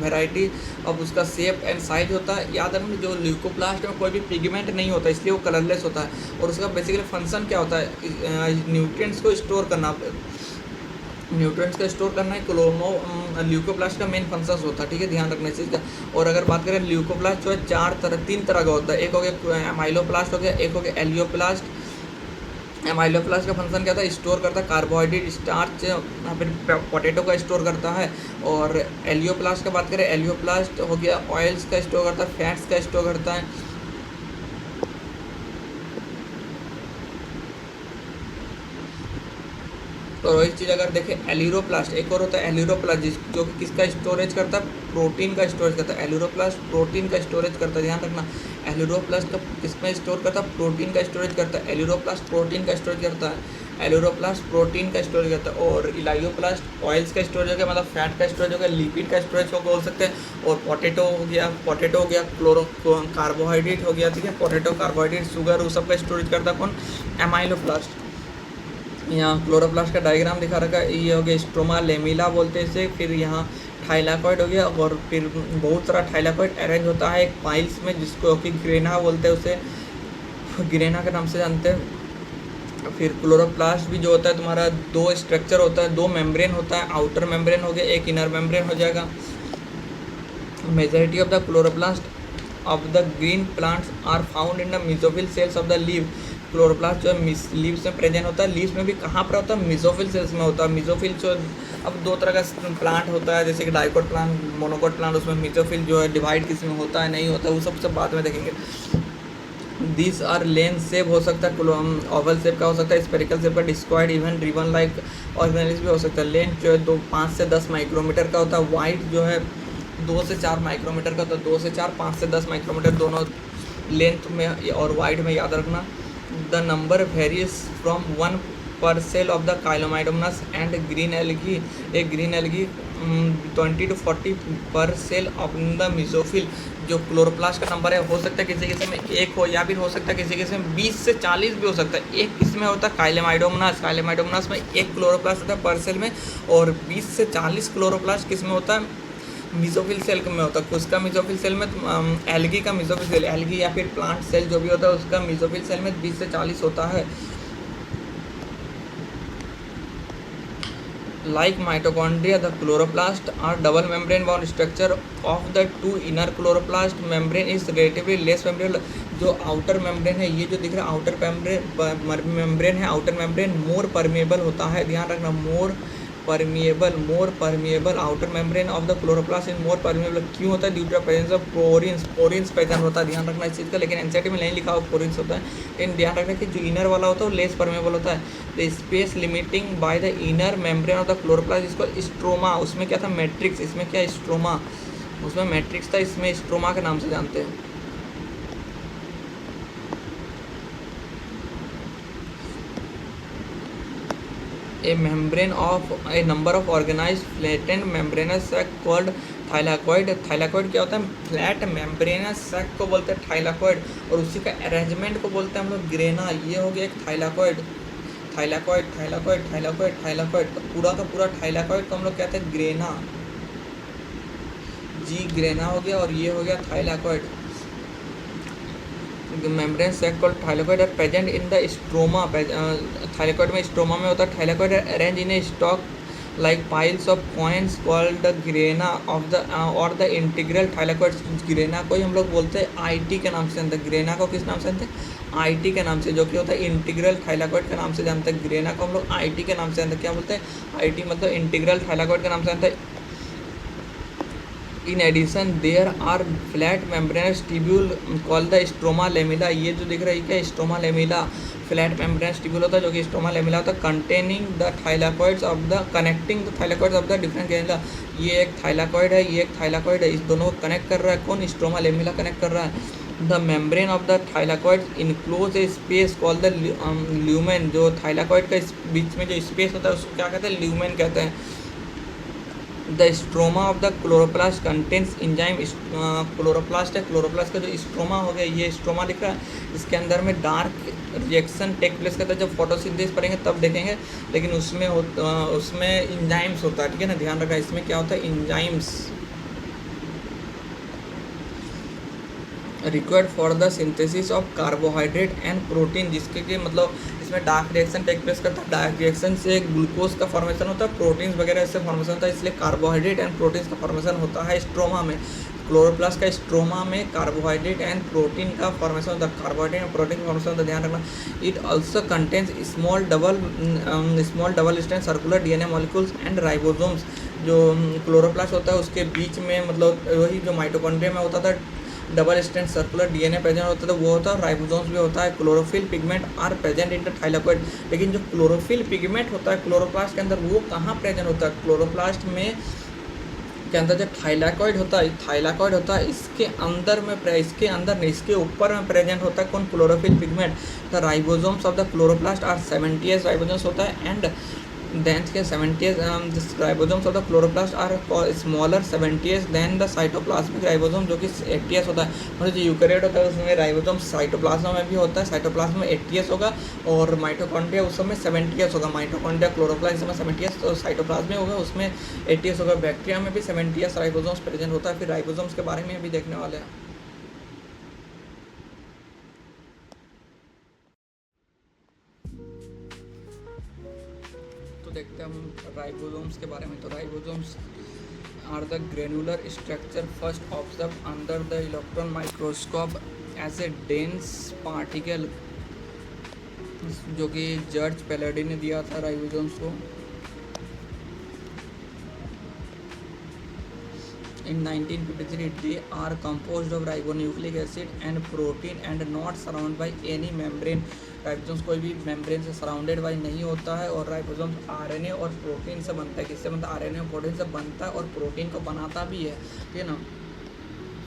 वेराइटी अब उसका शेप एंड साइज होता है। याद रखना जो ल्यूकोप्लास्ट में कोई भी पिगमेंट नहीं होता, इसलिए वो कलरलेस होता है। और उसका बेसिकली फंक्शन क्या होता है? न्यूट्रिएंट्स को स्टोर करना, न्यूट्रिएंट्स का स्टोर करना है ल्यूकोप्लास्ट का मेन फंक्शन होता है। ठीक है, ध्यान रखना इस चीज़ का। और अगर बात करें ल्यूकोप्लास्ट जो है तीन तरह का होता है। एक हो गया एमाइलोप्लास्ट हो गया, एक हो गया एलियोप्लास्ट। एमाइलोप्लास्ट का फंक्शन क्या था? स्टोर करता है कार्बोहाइड्रेट, स्टार्च, फिर पोटैटो का स्टोर करता है। और एलियोप्लास्ट का बात करें, एलियोप्लास्ट हो गया ऑयल्स का स्टोर करता है, फैट्स का स्टोर करता है। तो वही चीज़ अगर देखें एलिरोप्लास्ट, एक और होता है एलिरोप्लास्ट जो कि किसका स्टोरेज करता है? प्रोटीन का स्टोरेज करता है। एलिरोप्लास्ट प्रोटीन का स्टोरेज करता है, ध्यान रखना। एलिरोप्लास्ट का किसमें स्टोर करता है? प्रोटीन का स्टोरेज करता है। एलिरोप्लास्ट प्रोटीन का स्टोरेज करता है, एलिरोप्लास्ट प्रोटीन का स्टोरेज करता है। और इलायोप्लास्ट ऑयल्स का स्टोरेज हो गया, मतलब फैट का स्टोरेज हो गया, लिपिड का स्टोरेज को बोल सकते हैं। और पोटैटो हो गया कार्बोहाइड्रेट हो गया। ठीक है, पोटैटो कार्बोहाइड्रेट, शुगर, वो सब का स्टोरेज करता है कौन? एमाइलोप्लास्ट। यहाँ क्लोरोप्लास्ट का डायग्राम दिखा रखा है, ये हो गया स्ट्रोमा लेमिला बोलते हैं इसे। फिर यहाँ थाइलाकॉइड हो गया, और फिर बहुत सारा थाइलाकॉइड अरेंज होता है एक पाइल्स में, जिसको कि ग्रेना बोलते हैं, उसे ग्रेना के नाम से जानते हैं। फिर क्लोरोप्लास्ट भी जो होता है तुम्हारा दो स्ट्रक्चर होता है, दो मेम्ब्रेन होता है, आउटर मेम्ब्रेन हो गया, एक इनर मेम्ब्रेन हो जाएगा। Majority of the chloroplast of the green plants are found in the mesophyll cells of the leave. Chloroplast जो है लीव्स में प्रेजेंट होता है। लीव्स में भी कहाँ पर होता है? मेसोफिल सेल्स में होता है। मेसोफिल जो अब दो तरह का प्लांट होता है, जैसे कि डाइकोट प्लांट, मोनोकोट प्लांट, उसमें मेसोफिल जो है डिवाइड किस में होता है, नहीं होता है, वो सब बाद में देखेंगे। दिस आर लेन शेप हो सकता है, ओवल शेप का हो सकता है, स्पेरिकल शेप का, डिस्क्वाइड, इवन रिबन लाइक ऑर्गेनिज भी हो सकता है। लेंथ जो है 5 से 10 माइक्रोमीटर का होता है। वाइट जो है 2 से 4 माइक्रोमीटर का होता है। 2 से 4, 5 से 10 माइक्रोमीटर दोनों लेंथ में और वाइड में, याद रखना। The number varies from 1 per cell of the Chlamydomonas and green algae. A green algae 20 to 40 per cell of the mesophyll। जो क्लोरोप्लास्ट का नंबर है हो सकता है किसी में 1 हो, या फिर हो सकता है किसी में 20 से 40 भी हो सकता है। एक इसमें होता है काइलेमाइडोमोनास में 1 क्लोरोप्लास्ट होता है पर सेल में, और 20 से 40 क्लोरोप्लास्ट किस में होता है? मेसोफिल सेल में होता है। उसका मेसोफिल सेल में एल्गी का मेसोफिल सेल, एल्गी या फिर प्लांट सेल जो भी होता है उसका मेसोफिल सेल में 20 से 40 होता है। Like mitochondria the chloroplast are double membrane bound structure of the 2 inner chloroplast membrane is relatively less membrane. जो आउटर मेम्ब्रेन है, ये जो दिख रहा है आउटर मेम्ब्रेन है, आउटर मेम्ब्रेन मोर परमेबल होता है, ध्यान रखना। More permeable outer membrane of the chloroplast in more permeable क्यों होता है? Due to presence of porins present होता है, ध्यान रखना इस चीज़ का। लेकिन एनसीईआरटी में नहीं लिखा हुआ पोरिन्स होता है, लेकिन ध्यान रखना कि जो इनर वाला होता है वो लेस परमेबल होता है। The space limiting by the inner membrane of the chloroplast इसको स्ट्रोमा, उसमें क्या था? मैट्रिक्स। इसमें क्या? स्ट्रोमा, उसमें मैट्रिक्स था, इसमें स्ट्रोमा के नाम से जानते हैं। A membrane of a number of organized flattened membranous sac called thylakoid। thylakoid क्या होता है? फ्लैट membranous sac को बोलते हैं thylakoid, और उसी का अरेंजमेंट को बोलते हैं हम लोग ग्रेना। ये हो गया एक thylakoid। तो पूरा का पूरा thylakoid को हम लोग कहते हैं ग्रेना, ग्रेना हो गया, और ये हो गया thylakoid। Membrane sac called thylakoid are present in the stroma. Thylakoid में स्ट्रोमा में होता है। Thylakoid arrange in a stack like piles of coins called the grana of the or the integral thylakoids। Grana को ही हम लोग बोलते हैं IT के नाम से जानते हैं। ग्रेना को किस नाम से जानते हैं? आईटी के नाम से, जो कि होता है इंटीग्रल थाइलाकोइड के नाम से जानते हैं। ग्रेना को हम लोग आईटी के नाम से जानते हैं। क्या बोलते हैं? आईटी मतलब इंटीग्रल थाइलाकोइड के नाम से जानते हैं। In addition there are flat membranous tubule called the stroma lamella. ये जो दिख रहा है क्या? Stroma lamella flat membranous tubule होता है, जो कि स्ट्रोमा लेमिला होता है, containing the thylakoids of the connecting the thylakoids of the different granula. ये एक थाइलाकोइड है, ये एक थाइलाकोइड है, इस दोनों को कनेक्ट कर रहा है कौन? स्ट्रोमा लेमिला कनेक्ट कर रहा है। The membrane of the thylakoid enclose A space called the lumen. जो थाइलाकोइड का बीच में जो स्पेस होता है उसको क्या कहते हैं? ल्यूमेन कहते हैं। The stroma of the chloroplast contains enzyme. Chloroplast है, क्लोरोप्लास्ट का जो स्ट्रोमा हो गया, ये स्ट्रोमा लिख रहा है, इसके अंदर में डार्क रिएक्शन टेक प्लेस करता है। जब फोटोसिंथेसिस पढ़ेंगे तब देखेंगे, लेकिन उसमें इंजाइम्स होता है, ठीक है ना, ध्यान रखा। इसमें क्या होता है? Enzymes required for the synthesis of carbohydrate and protein, जिसके लिए मतलब इसमें डार्क रिएक्शन टेक प्लेस करता है। डार्क रिएक्शन से ग्लूकोज का फॉर्मेशन होता है, प्रोटीन्स वगैरह इससे फॉर्मेशन होता है, इसलिए कार्बोहाइड्रेट एंड प्रोटीन्स का फॉर्मेशन होता है स्ट्रोमा में। क्लोरोप्लास्ट का स्ट्रोमा में कार्बोहाइड्रेट एंड प्रोटीन का फॉर्मेशन होता है। कार्बोहाइड्रेट एंड प्रोटीन का फॉर्मेशन होता है, ध्यान रखना। It also contains small double strand circular DNA molecules and ribosomes. जो क्लोरोप्लास्ट होता है उसके बीच में मतलब वही जो माइटोकॉन्ड्रिया में होता था double strand circular DNA present होता है, तो वो होता है। राइबोसोम्स भी होता है। Chlorophyll pigment are present in the thylakoid. लेकिन जो क्लोरोफिल पिगमेंट होता है क्लोरोप्लास्ट के अंदर, वो कहाँ प्रेजेंट होता है? क्लोरोप्लास्ट में के अंदर जो थाइलाकोइड होता है इसके अंदर में, इसके अंदर नहीं, इसके ऊपर में प्रेजेंट होता है कौन? Chlorophyll pigment. The ribosomes of the chloroplast are 70s ribosomes होता है एंड देंस के 70s ribosomes of the chloroplast are smaller 70s than the cytoplasmic ribosome, जो कि 80s होता है। मतलब जो यूकैरियोट होता है उसमें राइबोसोम साइटोप्लाज्म में भी होता है, साइटोप्लाज्म में 80s होगा, और माइटोकॉन्ड्रिया उस समय 70s होगा। माइटोकॉन्ड्रिया क्लोरोप्लास्ट में 70s, तो साइटोप्लाज्म में होगा उसमें 80s होगा। बैक्टीरिया में भी 70s राइबोसोम्स प्रेजेंट होता है। फिर राइबोसोम्स के बारे में अभी देखने वाले हैं। तो देखते हैं हम राइबोसोम्स के बारे में। तो ribosomes are the granular structure first observe under the electron microscope as a dense particle, जो कि जॉर्ज पैलेडी ने दिया था राइबोसोम्स को। In 1953, they are composed of ribonucleic acid and protein and not surrounded by any membrane। Ribosomes कोई भी membrane से surrounded by नहीं होता है, और राइबोसोम्स आरएनए और प्रोटीन से बनता है। किससे बनता है? आरएनए और प्रोटीन से बनता है, और प्रोटीन को बनाता भी है, ठीक है ना।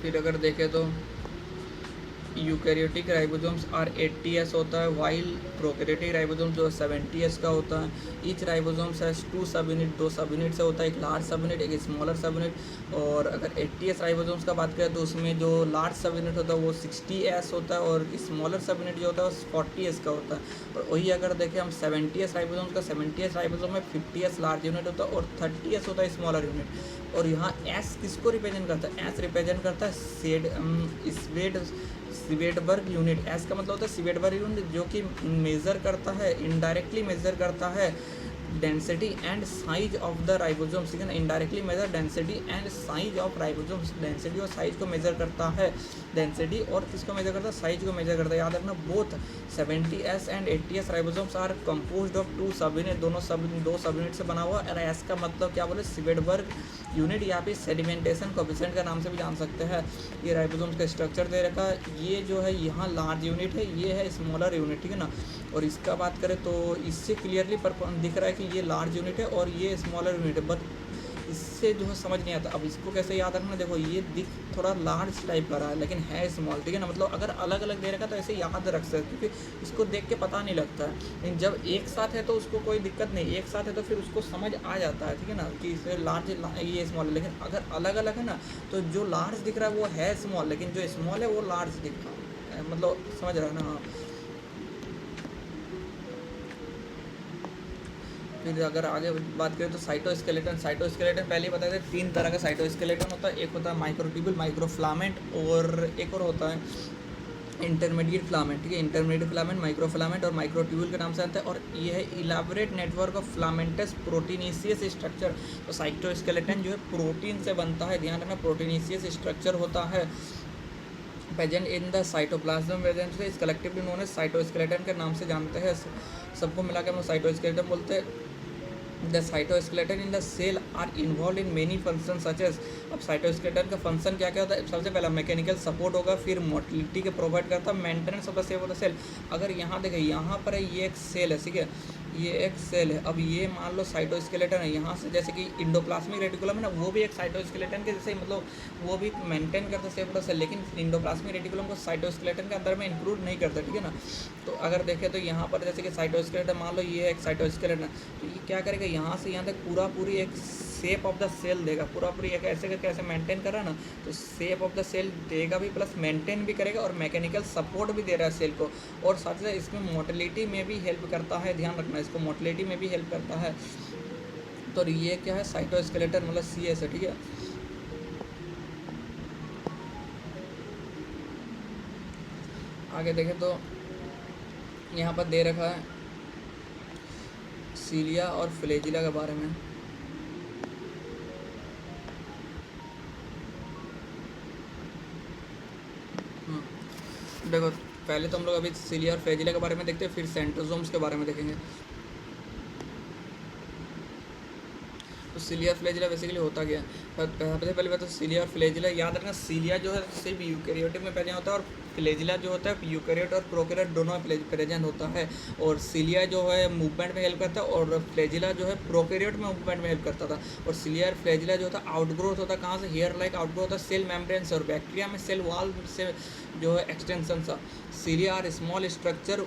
फिर अगर देखें तो यूकैरियोटिक राइबोसोम्स आर 80s होता है, वाइल प्रोकैरियोटिक राइबोसोम्स जो 70s का होता है। ईच राइबोसोम्स हैज 2 सब यूनिट, 2 सब यूनिट से होता है, एक लार्ज सब यूनिट एक स्मॉलर सब यूनिट। और अगर 80s राइबोसोम्स का बात करें तो उसमें जो लार्ज सब यूनिट होता है वो 60s होता है, और स्मॉलर सब यूनिट जो होता है वो 40s का होता है। और वही अगर देखें हम 70s राइबोसोम्स का, 70s राइबोसोम में 50s लार्ज यूनिट होता है और 30s होता है स्मॉलर यूनिट। और यहाँ एस किसको रिप्रेजेंट करता है? एस रिप्रेजेंट करता है सीवेडबर्ग यूनिट। एस का मतलब होता है सीवेडबर्ग यूनिट, जो कि मेज़र करता है, इनडायरेक्टली मेज़र करता है density and size of the ribosomes, ठीक है ना। Indirectly measure density and size of ribosomes. Density और साइज को मेजर करता है, डेंसिटी और किसको मेजर करता है? साइज को मेजर करता है। याद रखना, both 70s and 80s ribosomes are composed of 2 सब यूनिट, दो सब यूनिट से बना हुआ। और एस का मतलब क्या बोले? सीवेडबर्ग यूनिट, या फिर सेडिमेंटेशन कोएफिशिएंट का नाम से भी जान सकते हैं। ये राइबोसोम्स का स्ट्रक्चर दे रखा है। ये जो है यहाँ लार्ज यूनिट है, ये है स्मॉलर यूनिट, ठीक है ना। और इसका बात करें तो इससे क्लियरली दिख रहा है कि ये लार्ज यूनिट है और ये स्मॉलर यूनिट है, बट इससे जो है समझ नहीं आता। अब इसको कैसे याद रखना? देखो ये दिख थोड़ा लार्ज टाइप का रहा है लेकिन है स्मॉल, ठीक है ना। मतलब अगर अलग अलग दे रखा तो ऐसे याद रख सकते, क्योंकि इसको देख के पता नहीं लगता है। लेकिन जब एक साथ है तो उसको कोई दिक्कत नहीं, एक साथ है तो फिर उसको समझ आ जाता है, ठीक है ना, कि इसे लार्ज ये स्मॉल है। लेकिन अगर अलग अलग है ना, तो जो लार्ज दिख रहा है वो है स्मॉल, लेकिन जो स्मॉल है वो लार्ज दिख रहा है। मतलब समझ रहा है ना। हाँ, फिर अगर आगे बात करें तो साइटोस्केलेटन पहले ही बताए थे 3 तरह का साइटोस्केलेटन होता है। एक होता है माइक्रोट्यूब्यूल, माइक्रोफिलामेंट, और एक और होता है इंटरमीडिएट फिलामेंट, ठीक है। इंटरमीडिएट फिलामेंट, माइक्रो फिलामेंट और माइक्रोट्यूब्यूल के नाम से आता है। और ये है elaborate network of filamentous proteinaceous structure. तो साइटोस्केलेटन जो है प्रोटीन से बनता है, ध्यान रखना, प्रोटीनेशियस स्ट्रक्चर होता है present in the cytoplasm present से, इस कलेक्टिवली नोन एज साइटोस्केलेटन के नाम से जानते हैं। सबको मिला के हम साइटोस्केलेटन बोलते हैं। The cytoskeleton in the cell are involve in many function such as. अब साइटोस्केलेटन का फंक्शन क्या क्या होता है? सबसे पहला मैकेनिकल सपोर्ट होगा, फिर मोटिलिटी के प्रोवाइड करता है, maintenance of the cell of the cell. अगर यहाँ देखें, यहाँ पर है ये एक सेल है, ठीक है, ये एक सेल है। अब ये मान लो साइटोस्केलेटन है, यहाँ से जैसे कि इंडोप्लाज्मिक रेटिकुलम है ना, वो भी एक साइटोस्केलेटन के जैसे, मतलब वो भी मेंटेन करता है सेल ऑफ द सेल, लेकिन इंडोप्लाज्मिक रेटिकुलम को साइटोस्केलेटन के अंदर में इंक्लूड नहीं करता, ठीक है ना। तो अगर देखें तो यहाँ पर जैसे कि साइटोस्केलेटन, मान लो ये एक साइटोस्केलेटन है, तो ये क्या करेगा, यहाँ से यहाँ तक पूरी एक शेप ऑफ द सेल देगा, पूरी एक ऐसे करके ऐसे मेंटेन कर रहा है ना, तो शेप ऑफ द सेल देगा भी, प्लस मेंटेन भी करेगा और मैकेनिकल सपोर्ट भी दे रहा है सेल को, और साथ ही साथ इसमें मोटिलिटी में भी हेल्प करता है, ध्यान रखना, इसको मोटिलिटी में भी हेल्प करता है। तो ये क्या है, साइटोस्केलेटन मतलब CS है, ठीक है। आगे देखें तो यहाँ पर दे रखा है सीलिया और फ्लैजिला के बारे में। देखो पहले तो हम लोग अभी सीलिया और फ्लैजिला के बारे में देखते हैं, फिर सेंट्रोसोम्स के बारे में देखेंगे। तो सीलिया फ्लैजिला बेसिकली होता क्या है? सबसे पहले बात तो सीलिया और फ्लैजिला याद रखना, सीलिया जो है सिर्फ यूकैरियोटिक में प्रेजेंट होता है, और फ्लैजिला जो होता है यूकैरियोट और प्रोकैरियोट दोनों में प्रेजेंट होता है। और सीलिया जो है मूवमेंट में हेल्प करता है, और फ्लैजिला जो है प्रोकैरियोट में मूवमेंट में हेल्प करता था। और सीलिया और फ्लैजिला जो होता है आउटग्रोथ होता है, कहाँ से? हेयर लाइक आउटग्रोथ होता है सेल मेम्ब्रेन से, और बैक्टीरिया में सेल वॉल से जो है एक्सटेंशन सा। सीलिया आर स्मॉल स्ट्रक्चर,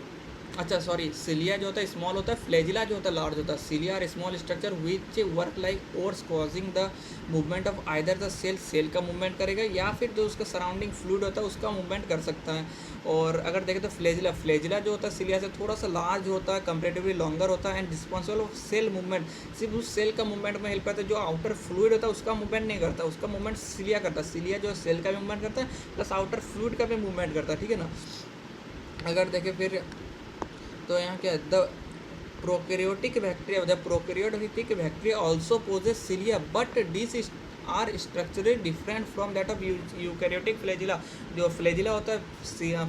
अच्छा सॉरी, सीलिया जो होता है स्मॉल होता है, फ्लैजिला जो होता है लार्ज होता है। Cilia are small structure which work like oars causing the movement of either the cell, cell का मूवमेंट करेगा या फिर जो उसका सराउंडिंग फ्लूइड होता है उसका मूवमेंट कर सकता है। और अगर देखें तो फ्लैजिला, फ्लैजिला जो होता है सीलिया से थोड़ा सा लार्ज होता है, कंपेरेटिवली लॉन्गर होता है, and responsible of cell movement, सिर्फ उस सेल का मूवमेंट में हेल्प करता है। जो आउटर फ्लूइड होता है उसका मूवमेंट नहीं करता, उसका मूवमेंट सीलिया करता है। सीलिया जो है सेल का भी मूवमेंट करता है प्लस आउटर फ्लूइड का भी मूवमेंट करता है, ठीक है ना। अगर देखें फिर तो यहाँ क्या है, the prokaryotic bacteria, the prokaryotic bacteria also possess cilia but this are structurally different from that of eukaryotic flagella. जो फ्लैजिला होता है,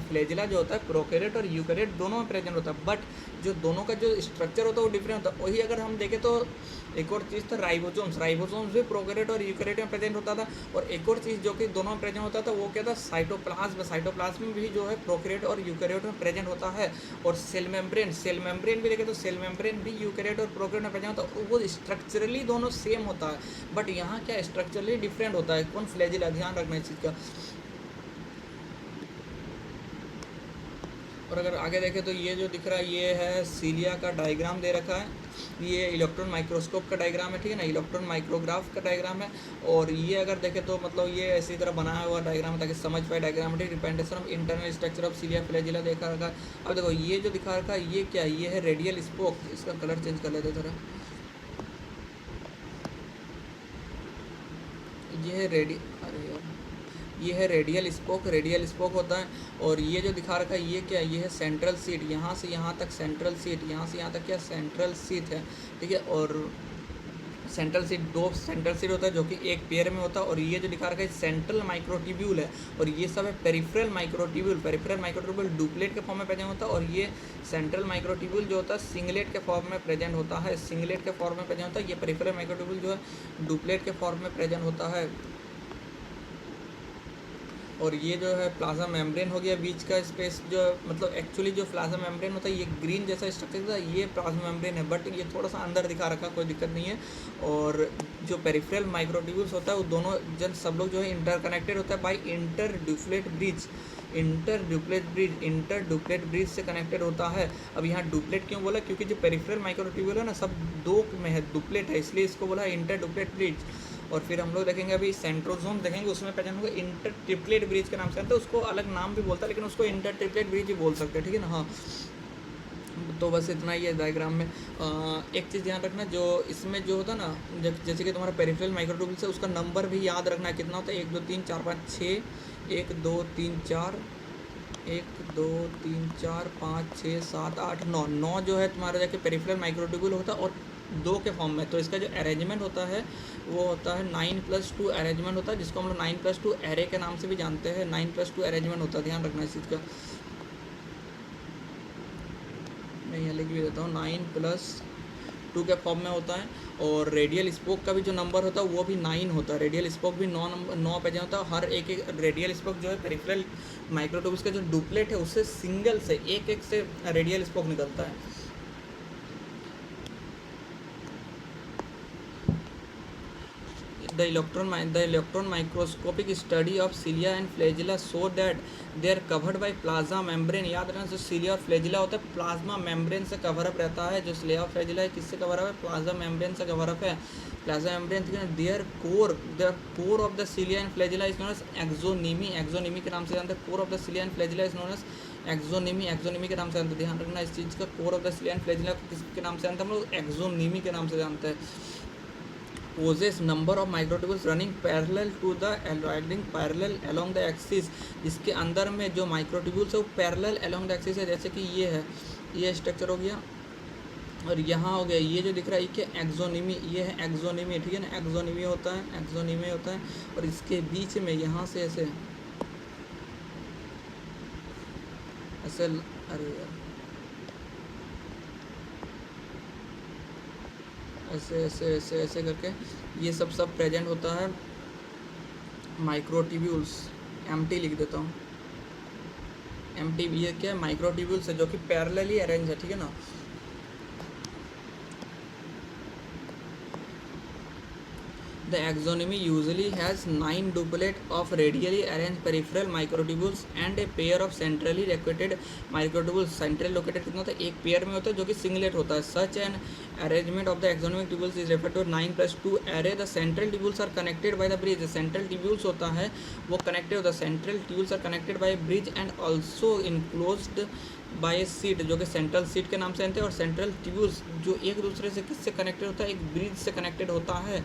फ्लैजिला जो होता है प्रोकैरियोट और यूकैरियोट दोनों में प्रेजेंट होता है, बट जो दोनों का जो स्ट्रक्चर होता है वो डिफरेंट होता है। वही अगर हम देखें तो एक और चीज़ था राइबोसोम्स, राइबोसोम्स भी प्रोकैरियोट और यूकैरियोट में प्रेजेंट होता था। और एक और चीज़ जो कि दोनों में प्रेजेंट होता था वो क्या था, साइटोप्लाज्म, साइटोप्लाज्म भी जो है प्रोकैरियोट और यूकैरियोट में प्रेजेंट होता है। और सेल मेम्ब्रेन, सेल मेम्ब्रेन भी देखें तो सेल मेम्ब्रेन भी यूकैरियोट और प्रोकैरियोट में प्रेजेंट होता है, वो स्ट्रक्चरली दोनों सेम होता है, बट यहाँ क्या स्ट्रक्चरली डिफरेंट होता है। कौन? फ्लैजिला, ध्यान रखना इस चीज़ का। और अगर आगे देखें तो ये जो दिख रहा है ये है सीलिया का डायग्राम दे रखा है, ये इलेक्ट्रॉन माइक्रोस्कोप का डायग्राम है, ठीक है ना, इलेक्ट्रॉन माइक्रोग्राफ का डायग्राम है। और ये अगर देखें तो मतलब ये ऐसी तरह बनाया हुआ डायग्राम है ताकि समझ पाए डायग्राम, ठीक। Representation of internal structure of सीलिया flagella देखा रखा है। अब देखो ये जो दिखा रखा है ये क्या है, ये है रेडियल स्पोक, इसका कलर चेंज कर लेते थोड़ा, ये है ये है रेडियल स्पोक, रेडियल स्पोक होता है। और ये जो दिखा रखा है ये क्या है, ये है सेंट्रल सीट, यहाँ से यहाँ तक सेंट्रल सीट, यहाँ से यहाँ तक क्या सेंट्रल सीट है, ठीक है। और सेंट्रल सीट, दो सेंट्रल सीट होता है जो कि एक पेयर में होता है। और ये जो दिखा रखा है सेंट्रल माइक्रोट्यूब्यूल है, और ये सब है peripheral microtubule, peripheral microtubule duplet के फॉर्म में प्रेजेंट होता है। और ये सेंट्रल माइक्रोट्यूब्यूल जो होता है सिंगलेट के फॉर्म में प्रेजेंट होता है, सिंगलेट के फॉर्म में प्रेजेंट होता है। ये पेरिफेरल माइक्रोट्यूब्यूल जो है डुप्लेट के फॉर्म में प्रेजेंट होता है। और ये जो है प्लाज्मा मेम्ब्रेन हो गया बीच का स्पेस, जो मतलब एक्चुअली जो प्लाज्मा मेम्ब्रेन होता है ये ग्रीन जैसा स्ट्रक्चर था, ये प्लाज्मा मेम्ब्रेन है, बट ये थोड़ा सा अंदर दिखा रखा, कोई दिक्कत नहीं है। और जो पेरिफेरल माइक्रोट्यूब्यूल्स होता है वो दोनों जन सब लोग जो है इंटरकनेक्टेड होता है बाई इंटरड्यूप्लेट ब्रिज, इंटरड्यूप्लेट ब्रिज से कनेक्टेड होता है। अब यहाँ डुप्लेट क्यों बोला, क्योंकि जो पेरिफेरल माइक्रोट्यूब्यूल है ना सब दो में है, डुप्लेट है, इसलिए इसको बोला इंटरड्यूप्लेट ब्रिज। और फिर हम लोग देखेंगे अभी सेंट्रोसोम देखेंगे, उसमें प्रेजेंट होगा इंटरट्रिप्लेट ब्रिज के नाम से, तो उसको अलग नाम भी बोलता है लेकिन उसको इंटरट्रिप्लेट ब्रिज ही बोल सकते हैं, ठीक है ना। हाँ, तो बस इतना ही है डायग्राम में। एक चीज़ ध्यान रखना, जो इसमें जो होता है ना, जैसे कि तुम्हारा पेरिफेरल माइक्रोट्यूब्यूल से उसका नंबर भी याद रखना है, कितना होता है 1 2 3 4 5 6, 1 2 3 4 1 2 3 4 5 6 7 8 9 9 जो है तुम्हारा जाके पेरिफेरल माइक्रोट्यूब्यूल होता है और 2 के फॉर्म में। तो इसका जो अरेंजमेंट होता है वो होता है 9+2 अरेंजमेंट होता है, जिसको हम लोग 9+2 एरे के नाम से भी जानते हैं। 9+2 अरेंजमेंट होता है, ध्यान रखना इस चीज़ का। मैं यहाँ लिख भी देता हूँ, 9+2 के फॉर्म में होता है। और रेडियल स्पोक का भी जो नंबर होता है वो भी 9 होता है। रेडियल स्पोक भी 9 पेज होता है। हर एक रेडियल स्पोक जो है पेरिफेरल माइक्रोट्यूब्यूल्स का जो डुप्लेट है उससे सिंगल से एक से रेडियल स्पोक निकलता है। The electron microscopic study of cilia and flagella show that they are covered by plasma membrane। याद रखना, जो cilia और flagella होता है प्लाज्मा मेम्ब्रेन से कवर अप रहता है। जो cilia और flagella है किससे कवर अप है? प्लाज्मा मेम्ब्रेन से कवर अप है। Plasma membrane their core of the cilia and flagella is known as axoneme. Axoneme के नाम से जानते हैं। Core of the cilia and flagella is known as axoneme. Axoneme के नाम से जानते हैं, ध्यान रखना इस चीज़ का। Core of the cilia and flagella को किसके नाम से जानते हैं हम लोग? एक्सोनीमी के नाम से जानते हैं। Possess number of microtubules running parallel to the parallel along the axis. इसके अंदर में जो माइक्रोट्यूब्यूल्स है वो पैरेलल अलोंग द एक्सिस है। जैसे कि ये है, ये स्ट्रक्चर हो गया और यहाँ हो गया ये जो दिख रहा है ये एक्सोनीमी, ये है एक्सोनीमी, ठीक है ना। एक्सोनीमी होता है, एक्सोनीमी होता है। और इसके बीच में यहाँ से ऐसे ऐसे, अरे यार, ऐसे ऐसे ऐसे ऐसे करके ये सब प्रेजेंट होता है माइक्रोट्यूब्यूल्स। एमटी लिख देता हूँ, एमटी। ये क्या है? माइक्रोट्यूब्यूल्स है जो कि पैरेलली अरेंज है, ठीक है ना। The axonomy usually has 9 duplet of radially arranged peripheral microtubules and a pair of centrally located microtubules। centrally located कितना होता है? एक पेयर में होता है जो कि सिंगलेट होता है। Such an arrangement of the axonomic tubules is referred to 9+2 array। The central tubules are connected by the bridge। central tubules होता है वो connected होता है। central tubules are connected by a bridge and also enclosed by sheath, जो कि central seat के नाम से जानते हैं। और सेंट्रल ट्यूब्यूल्स जो एक दूसरे से किससे कनेक्टेड होता है? एक ब्रिज से कनेक्टेड होता है।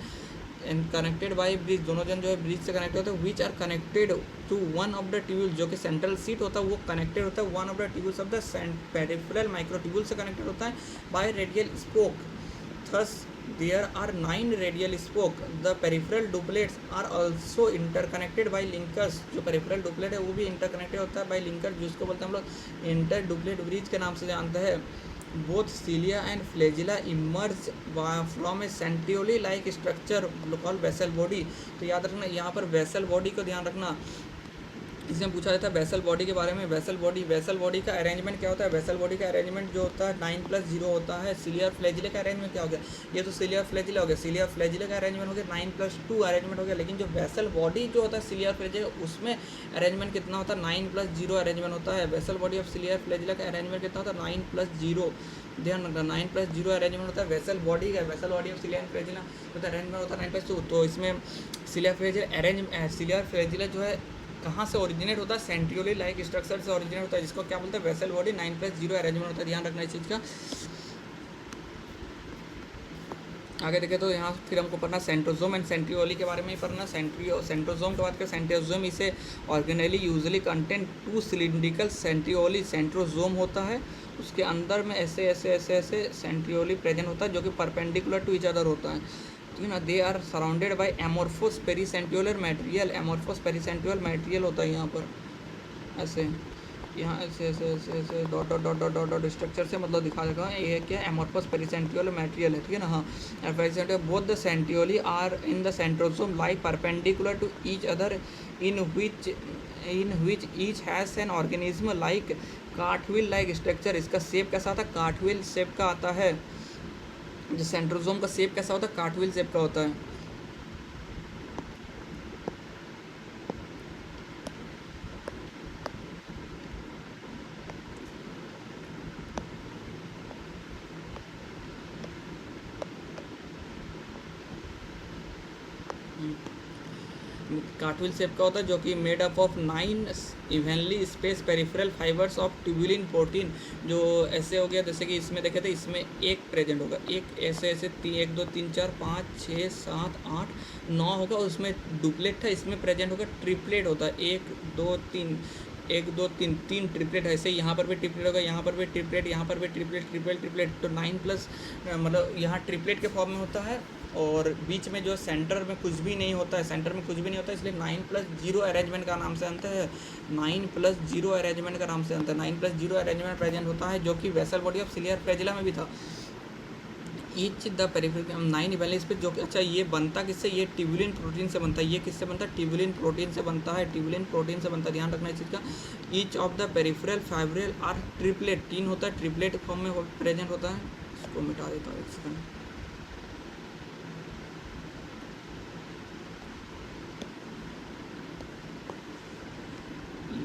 एंड कनेक्टेड बाय ब्रिज, दोनों जन जो है ब्रिज से कनेक्टेड होता है। Which are connected to one of the tubule, जो कि सेंट्रल सीट होता है वो कनेक्टेड होता है one of the tubules of the peripheral microtubule से कनेक्टेड होता है by radial spoke. Thus there are 9 radial spoke. The peripheral duplets are also interconnected by linkers. जो पेरिफेरल डुप्लेट है वो भी इंटरकनेक्टेड होता है बाय लिंकर, जिसको बोलते हैं हम लोग इंटर डुप्लेट ब्रिज के नाम से जानते हैं। Both cilia and flagella emerge from a centriole like structure called vessel body। तो याद रखना यहाँ पर vessel body को ध्यान रखना। इसमें पूछा जाता है वेसल बॉडी के बारे में। वेसल बॉडी का अरेंजमेंट क्या होता है? वेसल बॉडी का अरेंजमेंट जो होता है 9+0 होता है। cilia और flagella का अरेंजमेंट क्या हो गया? ये तो cilia और flagella हो गया। cilia और flagella का अरेंजमेंट हो गया 9+2 अरेंजमेंट हो गया। लेकिन जो वेसल बॉडी जो होता है cilia और flagella उसमें अरेंजमेंट कितना होता है? 9+0 अरेंजमेंट होता है। वेसल बॉडी ऑफ cilia और flagella का अरेंजमेंट कितना होता है? 9+0। ध्यान रखना 9+0 अरेंजमेंट होता है वेसल बॉडी का। Vessel body of cilia and flagella तो अरेंजमेंट होता है 9+2। तो इसमें cilia और flagella जो है कहाँ से ओरिजिनेट होता है? सेंट्रियोली लाइक स्ट्रक्चर से ओरिजिनेट होता है, जिसको क्या बोलते हैं? Vessel body. 9+0 अरेंजमेंट होता है, ध्यान रखना इस चीज़ का। आगे देखें तो यहाँ फिर हमको पढ़ना सेंट्रोजोम एंड सेंट्रियोली के बारे में ही पढ़ना। सेंट्रोजोम के बाद क्या? Centrosome is a organelle usually contain 2 cylindrical centrioles. Centrosome होता है उसके अंदर में ऐसे ऐसे ऐसे ऐसे सेंट्रियोली प्रेजेंट होता है जो कि परपेंडिकुलर टू ईच अदर होता है, ठीक है ना। They are surrounded by amorphous pericentriolar material. Amorphous pericentriolar material होता है यहाँ पर ऐसे, यहाँ ऐसे ऐसे ऐसे ऐसे dot dot dot dot dot dot structure से मतलब दिखा देगा ये क्या? एमोर्फस पेरीसेंट्रियोल मटेरियल है, ठीक है ना। हाँ, pericentriolar both the centrioles are in the centrosome like perpendicular to each other in which each has an organism like cartwheel like structure. इसका शेप कैसा आता है? कार्टविल शेप का आता है। जो सेंट्रोसोम का शेप कैसा होता है? कार्टविल शेप का होता है। कार्टविल शेप का होता है जो कि made up of 9 evenly space peripheral fibres of tubulin protein. जो ऐसे हो गया जैसे कि इसमें देखे थे, इसमें एक प्रेजेंट होगा, एक ऐसे ऐसे 1 2 3 4 5 6 7 8 9 होगा। उसमें डुप्लेट था, इसमें प्रेजेंट होगा ट्रिपलेट होता है 1 2 3। 1 2 3 3 ट्रिपलेट है, ऐसे यहाँ पर भी ट्रिपलेट होगा, यहाँ पर भी ट्रिपलेट, यहाँ पर भी ट्रिपलेट ट्रिपलेट ट्रिपलेट, तो 9 प्लस मतलब यहाँ ट्रिपलेट के फॉर्म में होता है और बीच में जो सेंटर में कुछ भी नहीं होता है, सेंटर में कुछ भी नहीं होता है, इसलिए 9 प्लस 0 अरेंजमेंट का नाम से अंत है। 9 प्लस 0 अरेंजमेंट का नाम से अंत है। 9 प्लस 0 अरेंजमेंट प्रेजेंट होता है जो कि वेसल बॉडी ऑफ सिलियर फ्लैजिला में भी था। ईच द पेरिफेरल 9 इवेलेंस पे जो कि अच्छा ये बनता किससे, ये ट्यूबुलिन प्रोटीन से बनता है। ये किससे बनता है, ट्यूबुलिन प्रोटीन से बनता है, ट्यूबुलिन प्रोटीन से बनता है, ध्यान रखना इस चीज़ का। Each of the peripheral fibril are triplet, 3 होता है, ट्रिपलेट फॉर्म में प्रेजेंट होता है। इसको मिटा देता हूँ एक सेकंड।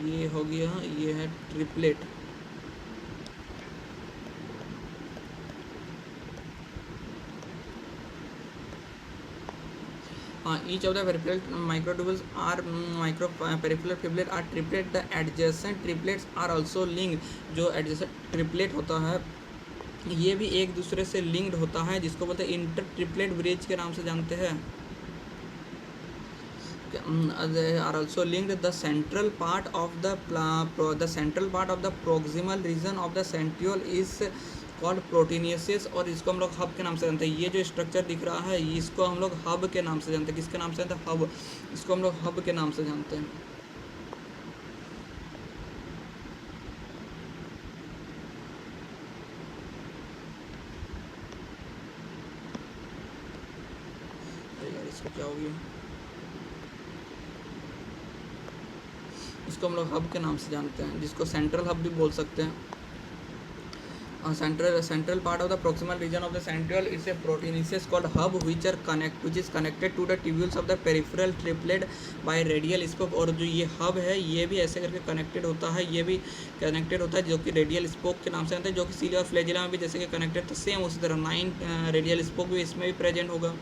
ये हो गया, ये है triplet. Each of the peripheral microtubules are micro peripheral triplet are triplet, the adjacent triplets are also linked. जो एडजेसेंट ट्रिपलेट होता है ये भी एक दूसरे से लिंक्ड होता है, जिसको बोलते हैं इंटर ट्रिपलेट ब्रिज के नाम से जानते हैं। are also linked. The central part of the proximal region of the centriole is called proteinaceous, और इसको हम लोग हब के नाम से जानते हैं। ये जो स्ट्रक्चर दिख रहा है इसको हम लोग हब के नाम से जानते हैं। किसके नाम से जानते हैं, हब। इसको हम लोग हब के नाम से जानते हैं। यार इसको क्या हो गया, इसको हम लोग हब के नाम से जानते हैं, जिसको सेंट्रल हब भी बोल सकते हैं। central part of the proximal region of the centriole is a proteinaceous called hub which is connected to the tubules of the peripheral triplet by radial spoke। और जो ये हब है ये भी ऐसे करके कनेक्टेड होता है, ये भी कनेक्टेड होता है जो कि रेडियल स्पोक के नाम से आता है, जो कि सिलिया और फ्लैजिला में भी जैसे कि कनेक्टेड था। सेम उसी तरह 9 रेडियल स्पोक भी इसमें भी प्रेजेंट होगा।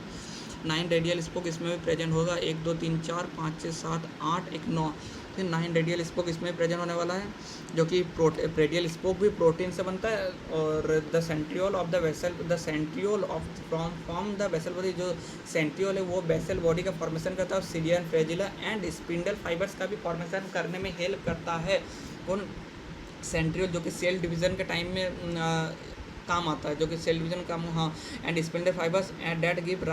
9 रेडियल स्पोक इसमें भी प्रेजेंट होगा। 1 2 3 4 5 6 7 8 1 9, फिर 9 रेडियल स्पोक इसमें प्रेजेंट होने वाला है, जो कि रेडियल स्पोक भी प्रोटीन से बनता है। और the centriole of the basal, the centriole of from the basal body, जो सेंट्रियोल है वो वेसल बॉडी का फॉर्मेशन करता है, और cilium flagella and spindle fibres का भी फॉर्मेशन करने में हेल्प करता है। कौन, सेंट्रियोल, जो कि सेल डिवीज़न के टाइम में काम आता है, जो कि सेल डिवीजन काम, हाँ। And spindle fibres that give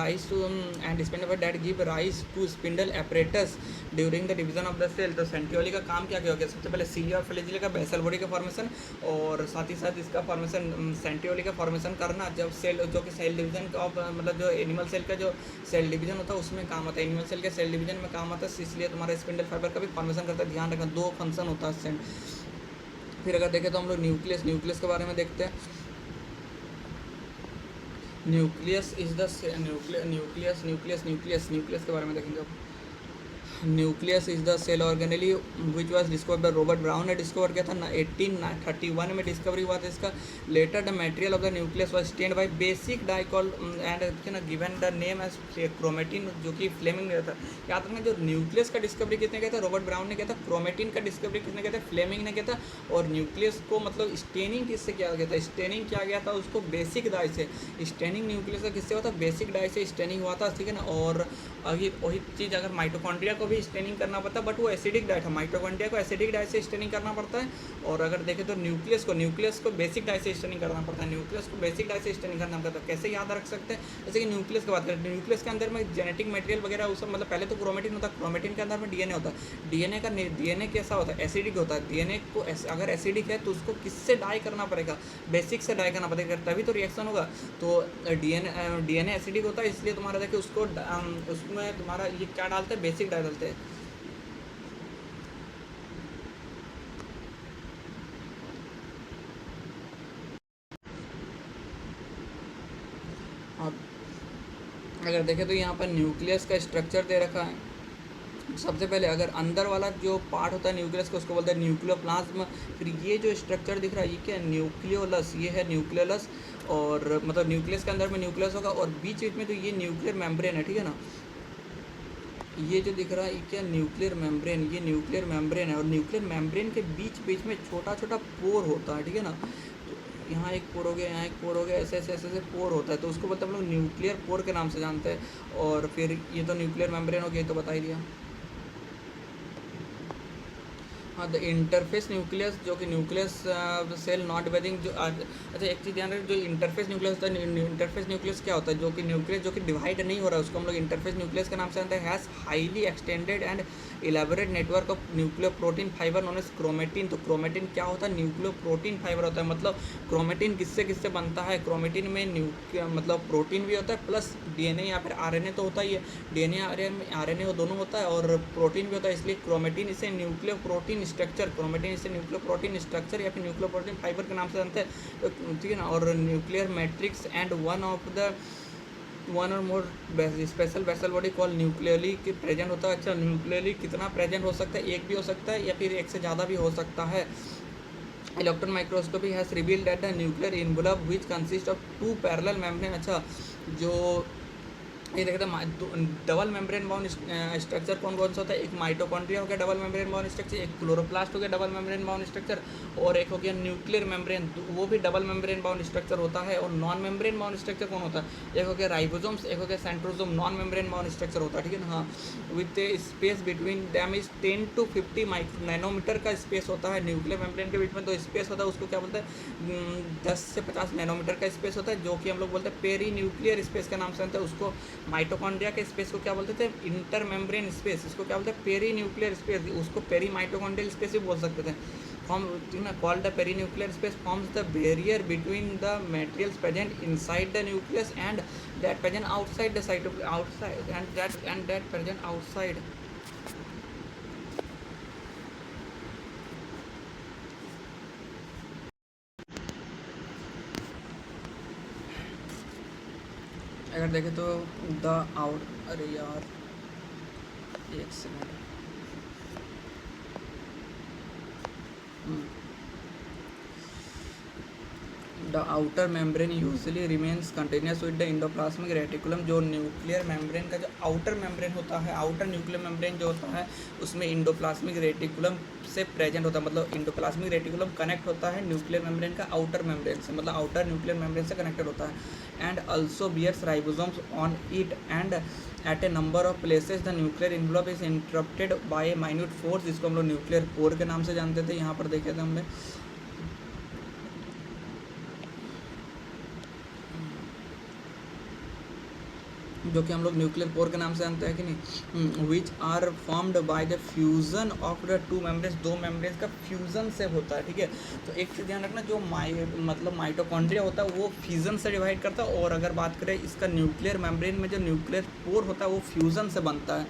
rise to spindle apparatus during the division of the cell. तो सेंट्रियोली का काम क्या क्या हो गया, सबसे पहले सिलिया और फ्लैजिला का बेसल बॉडी का फॉर्मेशन, और साथ ही साथ इसका फॉर्मेशन सेंट्रियोली का फॉर्मेशन करना जब सेल, जो कि सेल डिवीजन ऑफ मतलब जो एनिमल सेल का जो सेल डिवीजन होता है उसमें काम आता है, एनिमल सेल के सेल डिवीजन में काम आता है, इसलिए तुम्हारा स्पिंडल फाइबर का भी फॉर्मेशन करता है। ध्यान रखना 2 फंक्शन होता है। फिर अगर देखें तो हम लोग न्यूक्लियस के बारे में देखते हैं। न्यूक्लियस इज द न्यूक्लियस के बारे में देखेंगे। Nucleus is the cell organelle which was discovered by Robert Brown ने डिस्कवर किया था 1831 में डिस्कवरी हुआ था इसका। Later the material of the nucleus was stained by basic dye call and given the name as chromatin, जो कि फ्लेमिंग ने था। याद रखना जो न्यूक्लियस का डिस्कवरी किसने किया था, रॉबर्ट ब्राउन ने किया था। क्रोमेटिन का डिस्कवरी किसने किया था, फ्लेमिंग ने किया था। और न्यूक्लियस को मतलब स्टेनिंग किससे किया गया था, स्टेनिंग किया गया था उसको बेसिक डाई से। स्टेनिंग न्यूक्लियस का किससे हुआ था, बेसिक डाई से स्टेनिंग हुआ था, ठीक है ना। और वही चीज़ अगर माइटोकॉन्ड्रिया को भी स्टेनिंग करना पड़ता है, बट वो एसिडिक डाइट है, माइटोकॉन्ड्रिया को एसिडिक डाइट से स्टेनिंग करना पड़ता है। और अगर देखें तो न्यूक्लियस को बेसिक डाइट से स्टेनिंग करना पड़ता है, न्यूक्लियस को बेसिक डाइट से स्टेनिंग करना पड़ता है। कैसे याद रख सकते हैं, जैसे कि न्यूक्लियस की बात करें, न्यूक्लियस के अंदर में जेनेटिक मटेरियल वगैरह उस मतलब पहले तो क्रोमेटिन होता है, क्रोमेटिन के अंदर में डीएनए होता है। डीएनए कैसा होता है, एसिडिक होता है। डीएनए को अगर एसिडिक है तो उसको किससे डाई करना पड़ेगा, बेसिक से डाई करना पड़ेगा, तभी तो रिएक्शन होगा। तो डीएनए एसिडिक होता है, इसलिए तुम्हारा देखिए उसको उसमें तुम्हारा ये क्या डालते हैं, बेसिक डाई डालते हैं। अब अगर देखें तो यहाँ पर न्यूक्लियस का स्ट्रक्चर दे रखा है। सबसे पहले अगर अंदर वाला जो पार्ट होता है न्यूक्लियस का उसको बोलते हैं न्यूक्लियोप्लाज्म। फिर ये जो स्ट्रक्चर दिख रहा है ये क्या है, न्यूक्लियोलस, ये है न्यूक्लियोलस। और मतलब न्यूक्लियस के अंदर में न्यूक्लियस होगा और बीच बीच में तो ये न्यूक्लियर मेम्ब्रेन है, ठीक है ना। ये जो दिख रहा है ये क्या, न्यूक्लियर मेम्ब्रेन, ये न्यूक्लियर मेम्ब्रेन है। और न्यूक्लियर मेम्ब्रेन के बीच बीच में छोटा छोटा पोर होता है, ठीक है ना। तो यहाँ एक पोर हो गया, यहाँ एक पोर हो गया, ऐसे ऐसे ऐसे ऐसे पोर होता है, तो उसको मतलब हम लोग न्यूक्लियर पोर के नाम से जानते हैं। और फिर ये तो न्यूक्लियर मेम्ब्रेन हो गया, तो बता ही दिया। हाँ, द इंटरफेस न्यूक्लियस, जो कि न्यूक्लियस सेल नॉट डिवाइडिंग, जो अच्छा एक चीज़ ध्यान रखें, जो इंटरफेस न्यूक्लियस होता है, इंटरफेस न्यूक्लियस क्या होता है, जो कि न्यूक्लियस जो कि डिवाइड नहीं हो रहा है उसको हम लोग इंटरफेस न्यूक्लियस के नाम से जानते हैं। Has highly extended and elaborate network of nucleo protein fibre known as chromatin. तो क्रोमेटिन क्या होता है, न्यूक्लियो प्रोटीन फाइबर होता है। मतलब क्रोमेटिन किससे किससे बनता है, क्रोमेटिन में मतलब प्रोटीन भी होता है प्लस डीएनए या फिर आरएनए तो होता ही है, डीएनए आरएनए वो दोनों होता है और प्रोटीन भी होता है। इसलिए क्रोमेटिन इसे न्यूक्लियो प्रोटीन स्ट्रक्चर, क्रोमेटिन इसे न्यूक्लियो प्रोटीन स्ट्रक्चर या फिर न्यूक्लियो प्रोटीन फाइबर के नाम से जानते हैं, ठीक है ना। और nuclear matrix and one or more special vessel body call nucleoli कि प्रेजेंट होता है। अच्छा, न्यूक्लियरली कितना प्रेजेंट हो सकता है, एक भी हो सकता है या फिर एक से ज़्यादा भी हो सकता है। Electron microscopy has revealed that the nuclear envelope which consist of 2 parallel membrane. अच्छा, जो ये देखते हैं डबल मेम्ब्रेन बाउंड स्ट्रक्चर कौन कौन सा होता है, एक माइटोकॉन्ड्रिया हो गया डबल मेम्ब्रेन बाउंड स्ट्रक्चर, एक क्लोरोप्लास्ट हो गया डबल मेम्ब्रेन बाउंड स्ट्रक्चर, और एक हो गया न्यूक्लियर मेम्ब्रेन, वो भी डबल मेम्ब्रेन बाउंड स्ट्रक्चर होता है। और नॉन मेम्ब्रेन बाउंड स्ट्रक्चर कौन होता है, एक हो गया राइबोसोम्स, एक हो गया centrosome, non membrane bound structure होता है, ठीक है ना। हाँ, with space between them is 10 to 50 nanometre का स्पेस होता है। न्यूक्लियर मेम्ब्रेन के बीच में तो स्पेस होता है, उसको क्या बोलते हैं, 10 से 50 नैनोमीटर का स्पेस होता है, जो कि हम लोग बोलते हैं पेरी न्यूक्लियर स्पेस के नाम से जानते हैं। उसको माइटोकॉन्ड्रिया स्पेस को क्या बोलते थे, इंटर मेम्ब्रेन स्पेस, इसको क्या बोलते हैं, पेरी न्यूक्लियर स्पेस, उसको पेरी माइटोकॉन्ड्रियल स्पेस भी बोल सकते थे। Form called the peri nuclear space forms the barrier between the materials present inside the nucleus and that present outside the site outside and that present outside. अगर देखें तो the out, अरे यार एक second, the outer membrane usually remains continuous with the endoplasmic reticulum. जो nuclear membrane का जो outer membrane होता है, आउटर न्यूक्लियर मेम्ब्रेन जो होता है उसमें इंडोप्लाज्मिक रेटिकुलम से प्रेजेंट होता है, मतलब इंडोप्लाज्मिक रेटिकुलम कनेक्ट होता है न्यूक्लियर मेम्ब्रेन का आउटर मेम्ब्रेन से, मतलब आउटर न्यूक्लियर मेम्ब्रेन से कनेक्टेड होता है। And also bears ribosomes on it and at a number of places the nuclear envelope is interrupted by minute pores, जिसको हम लोग न्यूक्लियर पोर के नाम से जानते थे। यहाँ पर देखे थे हमने, जो कि हम लोग न्यूक्लियर पोर के नाम से जानते हैं कि नहीं, which are formed by the fusion of the two membranes, दो मेम्ब्रेन्स का फ्यूज़न से होता है, ठीक है। तो एक चीज़ ध्यान रखना, जो मतलब माइटोकॉन्ड्रिया होता है वो फ्यूज़न से डिवाइड करता है, और अगर बात करें इसका न्यूक्लियर मेम्ब्रेन में जो न्यूक्लियर पोर होता है वो फ्यूज़न से बनता है।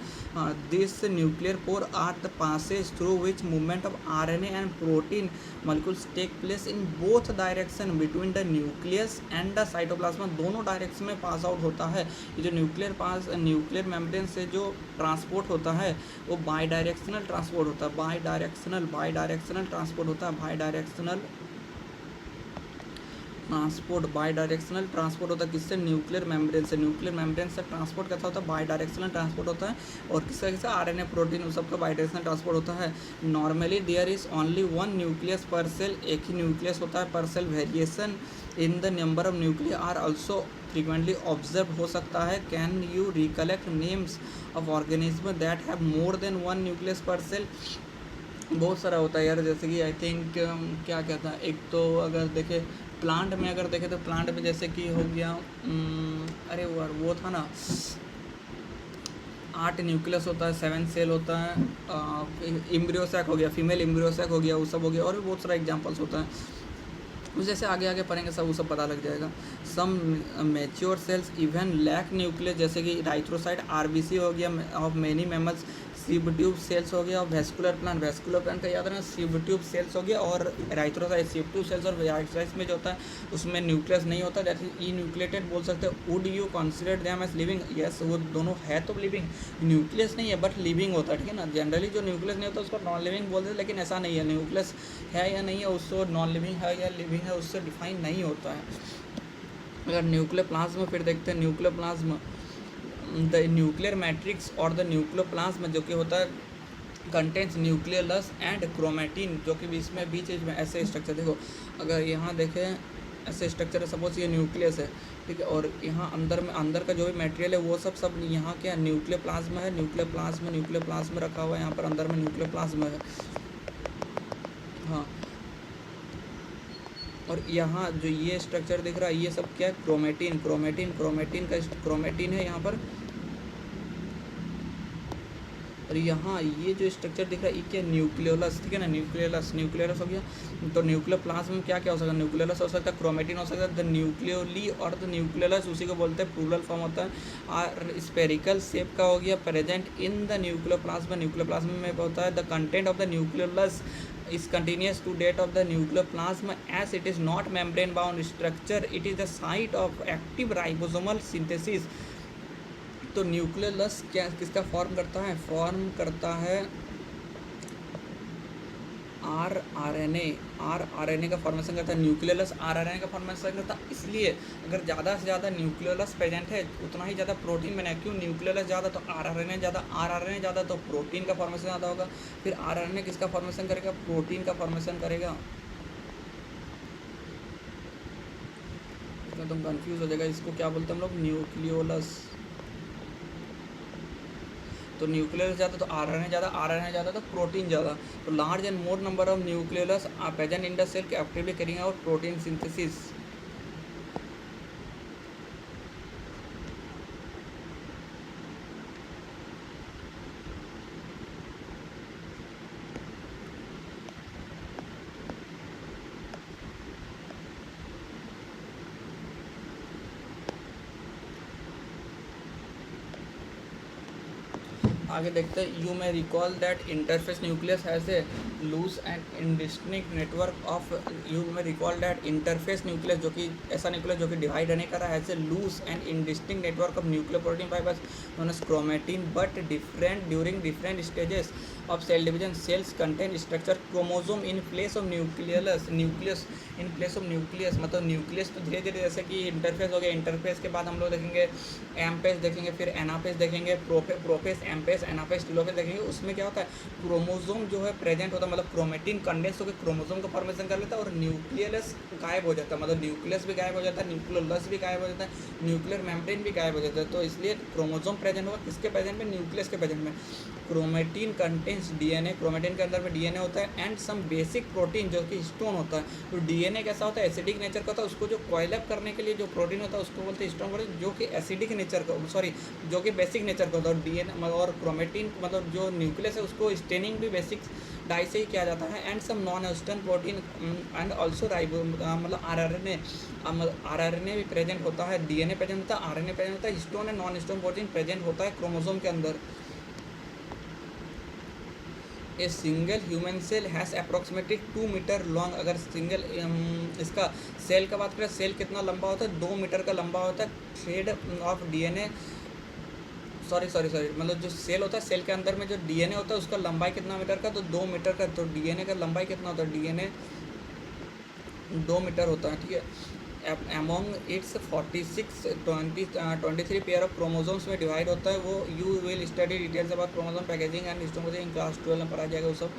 This nuclear pore are the passages through which movement of RNA and protein molecules take place in both direction between the nucleus and the cytoplasm, दोनों डायरेक्शन में पास आउट होता है। ये जो न्यूक्लियर मेम्ब्रेन से जो ट्रांसपोर्ट होता है वो बाई डायरेक्शनल ट्रांसपोर्ट होता है, बाई डायरेक्शनल ट्रांसपोर्ट होता है, बाई डायरेक्शनल ट्रांसपोर्ट होता है। किससे, न्यूक्लियर मेम्ब्रेन से, न्यूक्लियर मेम्ब्रेन से ट्रांसपोर्ट कैसा होता है, बाई डायरेक्शनल ट्रांसपोर्ट होता है। और किसका आरएनए प्रोटीन उस सबका बाई डायरेक्शनल ट्रांसपोर्ट होता है। Normally there is only one nucleus per cell, एक ही न्यूक्लियस होता है per cell. Variation in the number of nuclear are also frequently observe हो सकता है। Can you recollect names of organism that have more than one nucleus per cell. बहुत सारा होता है यार, जैसे कि आई थिंक क्या कहता है, एक तो अगर देखें प्लांट में, अगर देखें तो प्लांट में जैसे कि हो गया, अरे वो था ना, 8 न्यूक्लियस होता है, 7 सेल होता है, एम्ब्रियोसैक हो गया, फीमेल एम्ब्रियोसैक हो गया, वो सब हो गया, और भी बहुत सारा एग्जांपल्स होता है। जैसे आगे आगे पढ़ेंगे सब वो सब पता लग जाएगा। Some mature cells even lack nucleus, जैसे कि राइथ्रोसाइट आरबीसी हो गया of many mammals, sieve tube cells हो गया, और वेस्कुलर प्लांट का याद रखना, सीब ट्यूब सेल्स हो गया, और राइथ्रोसाइट सीब ट्यूब सेल्स और राइथ्रोसाइट्स में जो होता है उसमें न्यूक्लियस नहीं होता, दैट इज ई न्यूक्लिएटेड बोल सकते हैं। Would you consider them as living, yes वो दोनों है तो लिविंग, न्यूक्लियस नहीं है बट लिविंग होता है, ठीक है ना। जनरली जो न्यूक्लियस नहीं होता उसको नॉन लिविंग बोलते हैं, लेकिन ऐसा नहीं है, न्यूक्लियस है या नहीं है उसको नॉन लिविंग है या लिविंग है उससे डिफाइन नहीं होता है। अगर न्यूक्लियर प्लाज्मा फिर देखते हैं, nuclear plasma the nuclear matrix और द न्यूक्लियर प्लाज्मा जो कि होता है कंटेंट्स न्यूक्लियस एंड क्रोमेटिन, जो कि बीच में ऐसे स्ट्रक्चर, देखो अगर यहाँ देखें ऐसे स्ट्रक्चर है, सपोज ये न्यूक्लियस है, ठीक है, और यहाँ अंदर का जो भी मटेरियल है वो सब यहाँ क्या न्यूक्लियर प्लाज्मा है, न्यूक्लियर प्लाज्मा रखा हुआ है यहाँ पर, अंदर में न्यूक्लियर प्लाज्मा है। हाँ, और यहाँ जो ये स्ट्रक्चर दिख रहा है ये सब क्या है, क्रोमेटिन क्रोमेटिन क्रोमेटिन का क्रोमेटिन है यहाँ पर। और यहाँ ये जो स्ट्रक्चर दिख रहा है ये क्या, न्यूक्लियोलस, ठीक है ना, न्यूक्लियोलस न्यूक्लियोलस हो गया। तो न्यूक्लियोप्लाज्म में क्या क्या हो सकता है, न्यूक्लियोलस हो सकता है, क्रोमेटिन हो सकता है, द न्यूक्लियोली और द न्यूक्लियोलस उसी को बोलते हैं, प्लूरल फॉर्म होता है। स्पेरिकल शेप का हो गया, present in the nucleoplasm, nucleoplasm में होता है। The content of the nucleolus is continuous to date of the nucleoplasm as it is not membrane bound structure, it is the site of active ribosomal synthesis। तो nucleolus क्या किसका form करता है, form करता है आरआरएनए का formation करता है। न्यूक्लियोलस आरआरएनए का फॉर्मेशन करता है, इसलिए अगर ज़्यादा से ज़्यादा न्यूक्लियोलस प्रेजेंट है उतना ही ज़्यादा प्रोटीन बना। क्यों, न्यूक्लियोलस ज़्यादा तो आरआरएनए ज़्यादा, आरआरएनए ज़्यादा तो प्रोटीन का फॉर्मेशन ज़्यादा होगा। फिर आरआरएनए किसका फॉर्मेशन करेगा, प्रोटीन का फॉर्मेशन करेगा। इसमें तुम कन्फ्यूज़ हो जाएगा, इसको क्या बोलते हैं हम लोग, न्यूक्लियोलस। तो न्यूक्लियोलस ज़्यादा तो आरएनए ज़्यादा, आरएनए ज़्यादा तो प्रोटीन ज़्यादा। तो large and more number of nucleolus are present in the cell actively carrying out protein synthesis. आगे देखते हैं, you may recall that interphase nucleus has a loose and indistinct network of, you may recall that interphase nucleus जो कि ऐसा nucleus जो कि divide नहीं कर रहा है, has a loose and indistinct network of nuclear protein fibres known as chromatin but different during different stages of cell division. Cells contain structure chromosome in place of nucleus, nucleus in place of nucleus, मतलब nucleus तो धीरे धीरे जैसे कि interface हो गया, interface के बाद हम लोग देखेंगे एमपेस देखेंगे, फिर एनापेस देखेंगे, प्रोफेस एमपेस एनापेस टेलोपेस देखेंगे। उसमें क्या होता है, क्रोमोसोम जो है प्रेजेंट होता है, मतलब क्रोमेटिन कंडेंस होकर क्रोमोसोम का फॉर्मेशन कर लेता है और न्यूक्लियस गायब हो जाता है, मतलब न्यूक्लियस भी गायब हो जाता है, न्यूक्लियोलस भी गायब हो जाता है, न्यूक्लियर मेम्ब्रेन भी गायब हो जाता है। तो इसलिए क्रोमोसोम प्रेजेंट होगा किसके प्रेजेंट में, न्यूक्लियस के प्रेजेंट में। क्रोमेटिन कंटेन्स डीएनए, क्रोमेटिन के अंदर में डीएनए होता है एंड सम बेसिक प्रोटीन जो कि हिस्टोन होता है। तो डीएनए कैसा होता है, एसिडिक नेचर का होता है, उसको जो कॉइल अप करने के लिए जो प्रोटीन होता है उसको बोलते हैं हिस्टोन प्रोटीन, जो कि एसिडिक नेचर का, सॉरी जो कि बेसिक नेचर का होता है। और डीएनए और क्रोमेटिन मतलब जो न्यूक्लियस है उसको स्टेनिंग भी बेसिक डाई से ही किया जाता है। And some non histone protein and also ribo मतलब आरआरएनए भी प्रेजेंट होता है, डीएनए प्रेजेंट होता है, आरएनए प्रेजेंट होता है, histone and non histone protein present होता है क्रोमोसोम के अंदर। A single human cell has approximately 2 metre long. अगर सिंगल इसका सेल का बात करें, सेल कितना लंबा होता है, 2 मीटर का लंबा होता है। थ्रेड ऑफ डीएनए, सॉरी मतलब जो सेल होता है, सेल के अंदर में जो डीएनए होता है उसका लंबाई कितना मीटर का, तो 2 मीटर का। तो डीएनए का लंबाई कितना होता है, डीएनए 2 मीटर होता है, ठीक है। among its 23 pair of chromosomes में डिवाइड होता है। वो you will study details about chromosome packaging and histone in class 12 में पढ़ा जाएगा वो सब।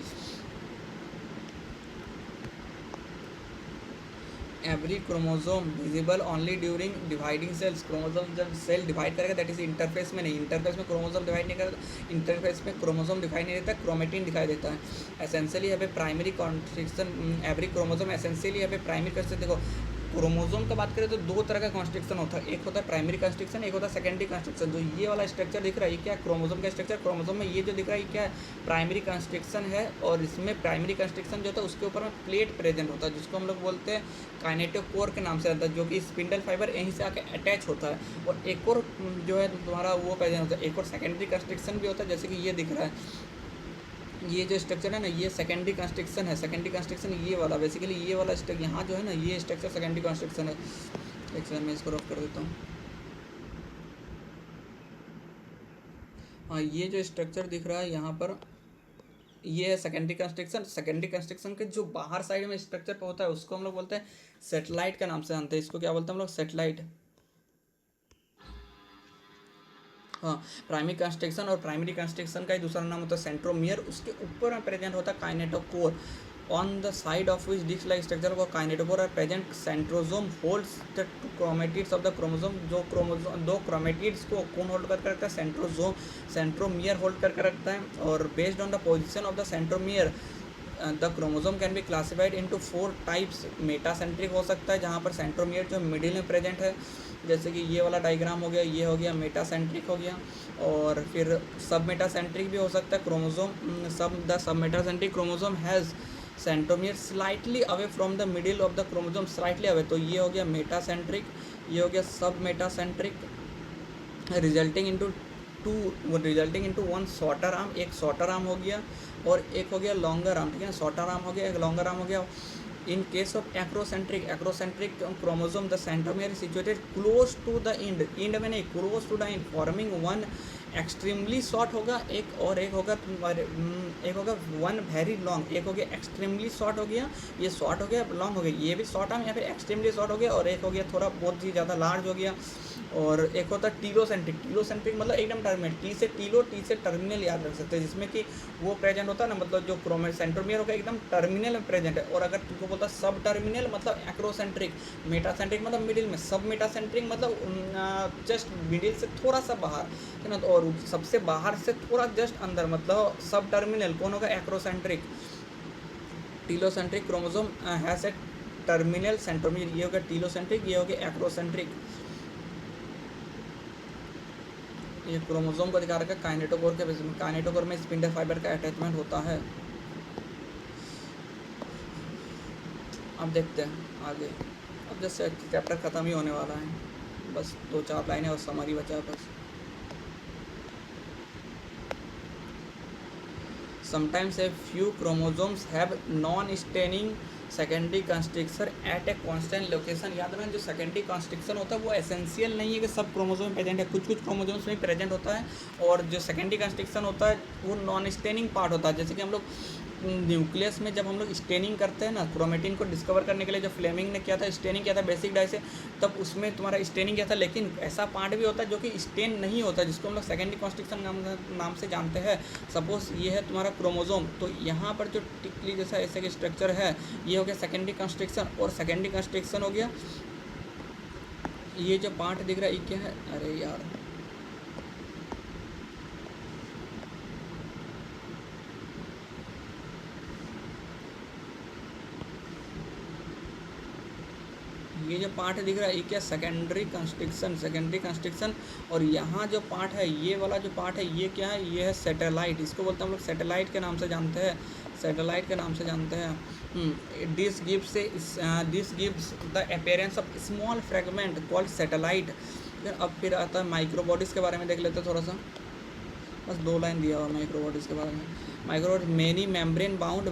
Every chromosome visible only during dividing cells. Chromosome जब सेल डिवाइड करेगा दैट इज इंटरफेस में नहीं, इंटरफेस में क्रोमोसोम डिवाइड नहीं करता, इंटरफेस में क्रोमोसोम दिखाई नहीं देता, क्रोमेटिन दिखाई देता है। Essentially have a primary construction, every chromosome essentially have a primary construction. देखो क्रोमोसोम का बात करें तो 2 तरह का कॉन्स्ट्रक्शन होता है, एक होता है प्राइमरी कॉन्स्ट्रक्शन, एक होता है सेकेंडरी कॉन्स्ट्रक्शन। जो ये वाला स्ट्रक्चर दिख रहा है ये क्या है, क्रोमोसोम का स्ट्रक्चर। क्रोमोसोम में ये जो दिख रहा है ये क्या है, प्राइमरी कॉन्स्ट्रक्शन है। और इसमें प्राइमरी कॉन्स्ट्रक्शन जो होता है उसके ऊपर में प्लेट प्रेजेंट होता है जिसको हम लोग बोलते हैं काइनेटोकोर के नाम से आता है, जो कि स्पिंडल फाइबर यहीं से आके अटैच होता है। और एक और जो है तुम्हारा वो प्रेजेंट होता है, एक और सेकेंडरी कॉन्स्ट्रक्शन भी होता है, जैसे कि ये दिख रहा है, ये जो स्ट्रक्चर है ना ये सेकेंडरी कंस्ट्रक्शन है। सेकेंडरी कंस्ट्रक्शन ये वाला, बेसिकली ये वाला यहाँ जो है ना ये स्ट्रक्चर सेकेंडरी कंस्ट्रक्शन है। एक सेकंड मैं इसको रफ कर देता हूँ। हाँ, ये जो स्ट्रक्चर दिख रहा है यहाँ पर ये है सेकेंडरी कंस्ट्रक्शन। सेकेंडरी कंस्ट्रक्शन के जो बाहर साइड में स्ट्रक्चर पे होता है उसको हम लोग बोलते हैं सेटेलाइट का नाम से जानते हैं। इसको क्या बोलते हैं हम लोग, सेटेलाइट। हाँ, प्राइमरी कंस्ट्रक्शन और प्राइमरी कंस्ट्रक्शन का ही दूसरा नाम होता है सेंट्रोमियर। उसके ऊपर में प्रेजेंट होता है kinetochore. On the side of which disc like structure को kinetochore are present. Centrosome holds the chromatids of the chromosome. जो क्रोमोसोम 2 क्रोमेटिड्स को कौन होल्ड करके रखता है, सेंट्रोसोम। सेंट्रोमियर होल्ड करके रखता है। और based on the position of the centromere the chromosome can be classified into 4 types. Metacentric हो सकता है जहाँ पर सेंट्रोमियर जो मिडिल में प्रेजेंट है, जैसे कि ये वाला डायग्राम हो गया, ये हो गया मेटासेंट्रिक हो गया। और फिर सब मेटासेंट्रिक भी हो सकता है क्रोमोसोम। सब metacentric chromosome has centromere slightly away from the middle of the chromosome, slightly away, तो ये हो गया मेटासेंट्रिक, ये हो गया सब metacentric, resulting into one shorter arm, एक शॉर्टर आर्म हो गया और एक हो गया लॉन्गर आर्म, ठीक है ना, शॉर्टर आर्म हो गया, एक लॉन्गर आर्म हो गया। In case of acrocentric chromosome the centromere situated close to the end में नहीं, close to the end, forming one extremely short होगा, एक होगा वन वेरी लॉन्ग, एक हो गया एक्सट्रीमली शॉर्ट हो गया, ये शॉर्ट हो गया, लॉन्ग हो गया, ये भी शॉर्ट आर्म या फिर एक्सट्रीमली शॉर्ट हो गया, और एक हो गया थोड़ा बहुत ही ज़्यादा लार्ज हो गया। और एक होता है टीलोसेंट्रिक मतलब एकदम टर्मिनल, टी से टर्मिनल याद रख सकते हैं, जिसमें कि वो प्रेजेंट होता है ना, मतलब जो सेंट्रोमियर होगा एकदम टर्मिनल में प्रेजेंट है। और अगर तुमको बोलता है सब टर्मिनल मतलब एक्रोसेंट्रिक, मेटासेंट्रिक मतलब मिडिल में, सब मेटासेंट्रिक मतलब जस्ट मिडिल से थोड़ा सा बाहर, है ना, और सबसे बाहर से थोड़ा जस्ट अंदर मतलब सब टर्मिनल कौन होगा, acrocentric. Telocentric chromosome has a terminal centromere, ये हो गया टीलोसेंट्रिक, ये हो गया एक्रोसेंट्रिक। ये क्रोमोसोम को दिखा रखा है काइनेटोकोर के बेस में, काइनेटोकोर में स्पिंडल फाइबर का अटैचमेंट होता है। अब देखते हैं आगे, अब जैसे चैप्टर ख़त्म ही होने वाला है, बस 2-4 लाइनें और समरी बचा है बस। Sometimes a few chromosomes have non-staining secondary constriction at a constant location. याद रखना जो सेकेंडरी कंस्ट्रक्शन होता है वो एसेंशियल नहीं है कि सब क्रोमोसोम में प्रेजेंट है, कुछ क्रोमोसोम्स में प्रेजेंट होता है। और जो सेकेंडरी कंस्ट्रक्शन होता है वो नॉन स्टेनिंग पार्ट होता है। जैसे कि हम लोग न्यूक्लियस में जब हम लोग स्टेनिंग करते हैं ना, क्रोमेटिन को डिस्कवर करने के लिए जो फ्लेमिंग ने किया था, स्टेनिंग किया था बेसिक डाई से, तब उसमें तुम्हारा स्टेनिंग किया था। लेकिन ऐसा पार्ट भी होता है जो कि स्टेन नहीं होता, जिसको हम लोग सेकेंडरी कंस्ट्रक्शन नाम से जानते हैं। सपोज ये है तुम्हारा क्रोमोसोम, तो यहाँ पर जो टिकली जैसा ऐसे का स्ट्रक्चर है ये हो गया सेकेंडरी कंस्ट्रक्शन। और सेकेंडरी कंस्ट्रक्शन हो गया ये जो पार्ट दिख रहा है ये क्या है, अरे यार ये जो पार्ट दिख रहा है ये क्या, सेकेंडरी कंस्ट्रक्शन। और यहाँ जो पार्ट है ये वाला जो पार्ट है ये क्या है, ये है सैटेलाइट। इसको बोलते हैं हम लोग सैटेलाइट के नाम से जानते हैं, सैटेलाइट के नाम से जानते हैं। This gives the appearance of small fragment called satellite. अब फिर आता है माइक्रोबॉडीज़ के बारे में देख लेते हैं थोड़ा सा, बस 2 लाइन दिया हुआ माइक्रोबॉडीज़ के बारे में। Microbody many membrane bound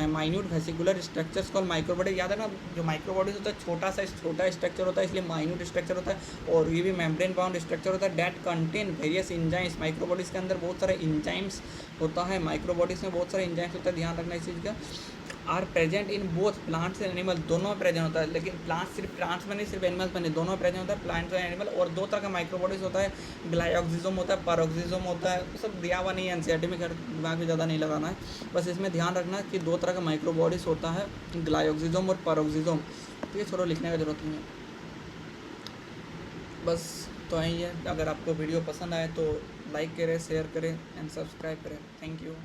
minute vesicular structures call microbody. याद है ना जो माइक्रोबॉडीज होता है छोटा स्ट्रक्चर होता है, इसलिए माइन्यूट स्ट्रक्चर होता है। और ये भी मेम्ब्रेन बाउंड स्ट्रक्चर होता है। That contain various enzymes. Microbodies के अंदर बहुत सारे इंजाइम्स होता है, माइक्रोबॉडीज़ में बहुत सारे इंजाइम्स होता है, ध्यान रखना इस चीज़ का। Are present in both plants and animal, दोनों में प्रेजेंट होता है। लेकिन प्लांट्स में नहीं, सिर्फ एनिमल्स में नहीं, दोनों में प्रेजेंट होता है, प्लांट्स और एनिमल। और 2 तरह का माइक्रोबॉडीज होता है, ग्लाइऑक्सिजोम होता है, पैरोक्सिजोम होता है। सब दिया हुआ नहीं है एनसीईआरटी में, दिमाग में ज़्यादा नहीं लगाना है, बस इसमें ध्यान रखना कि 2 तरह का माइक्रोबॉडीज होता है, ग्लाइऑक्सिजोम और पैरोक्सिजोम। ठीक है, छोड़ो लिखने का जरूरत नहीं है, बस तो यही है। अगर आपको वीडियो पसंद आए तो लाइक करें, शेयर करें एंड सब्सक्राइब करें। Thank you.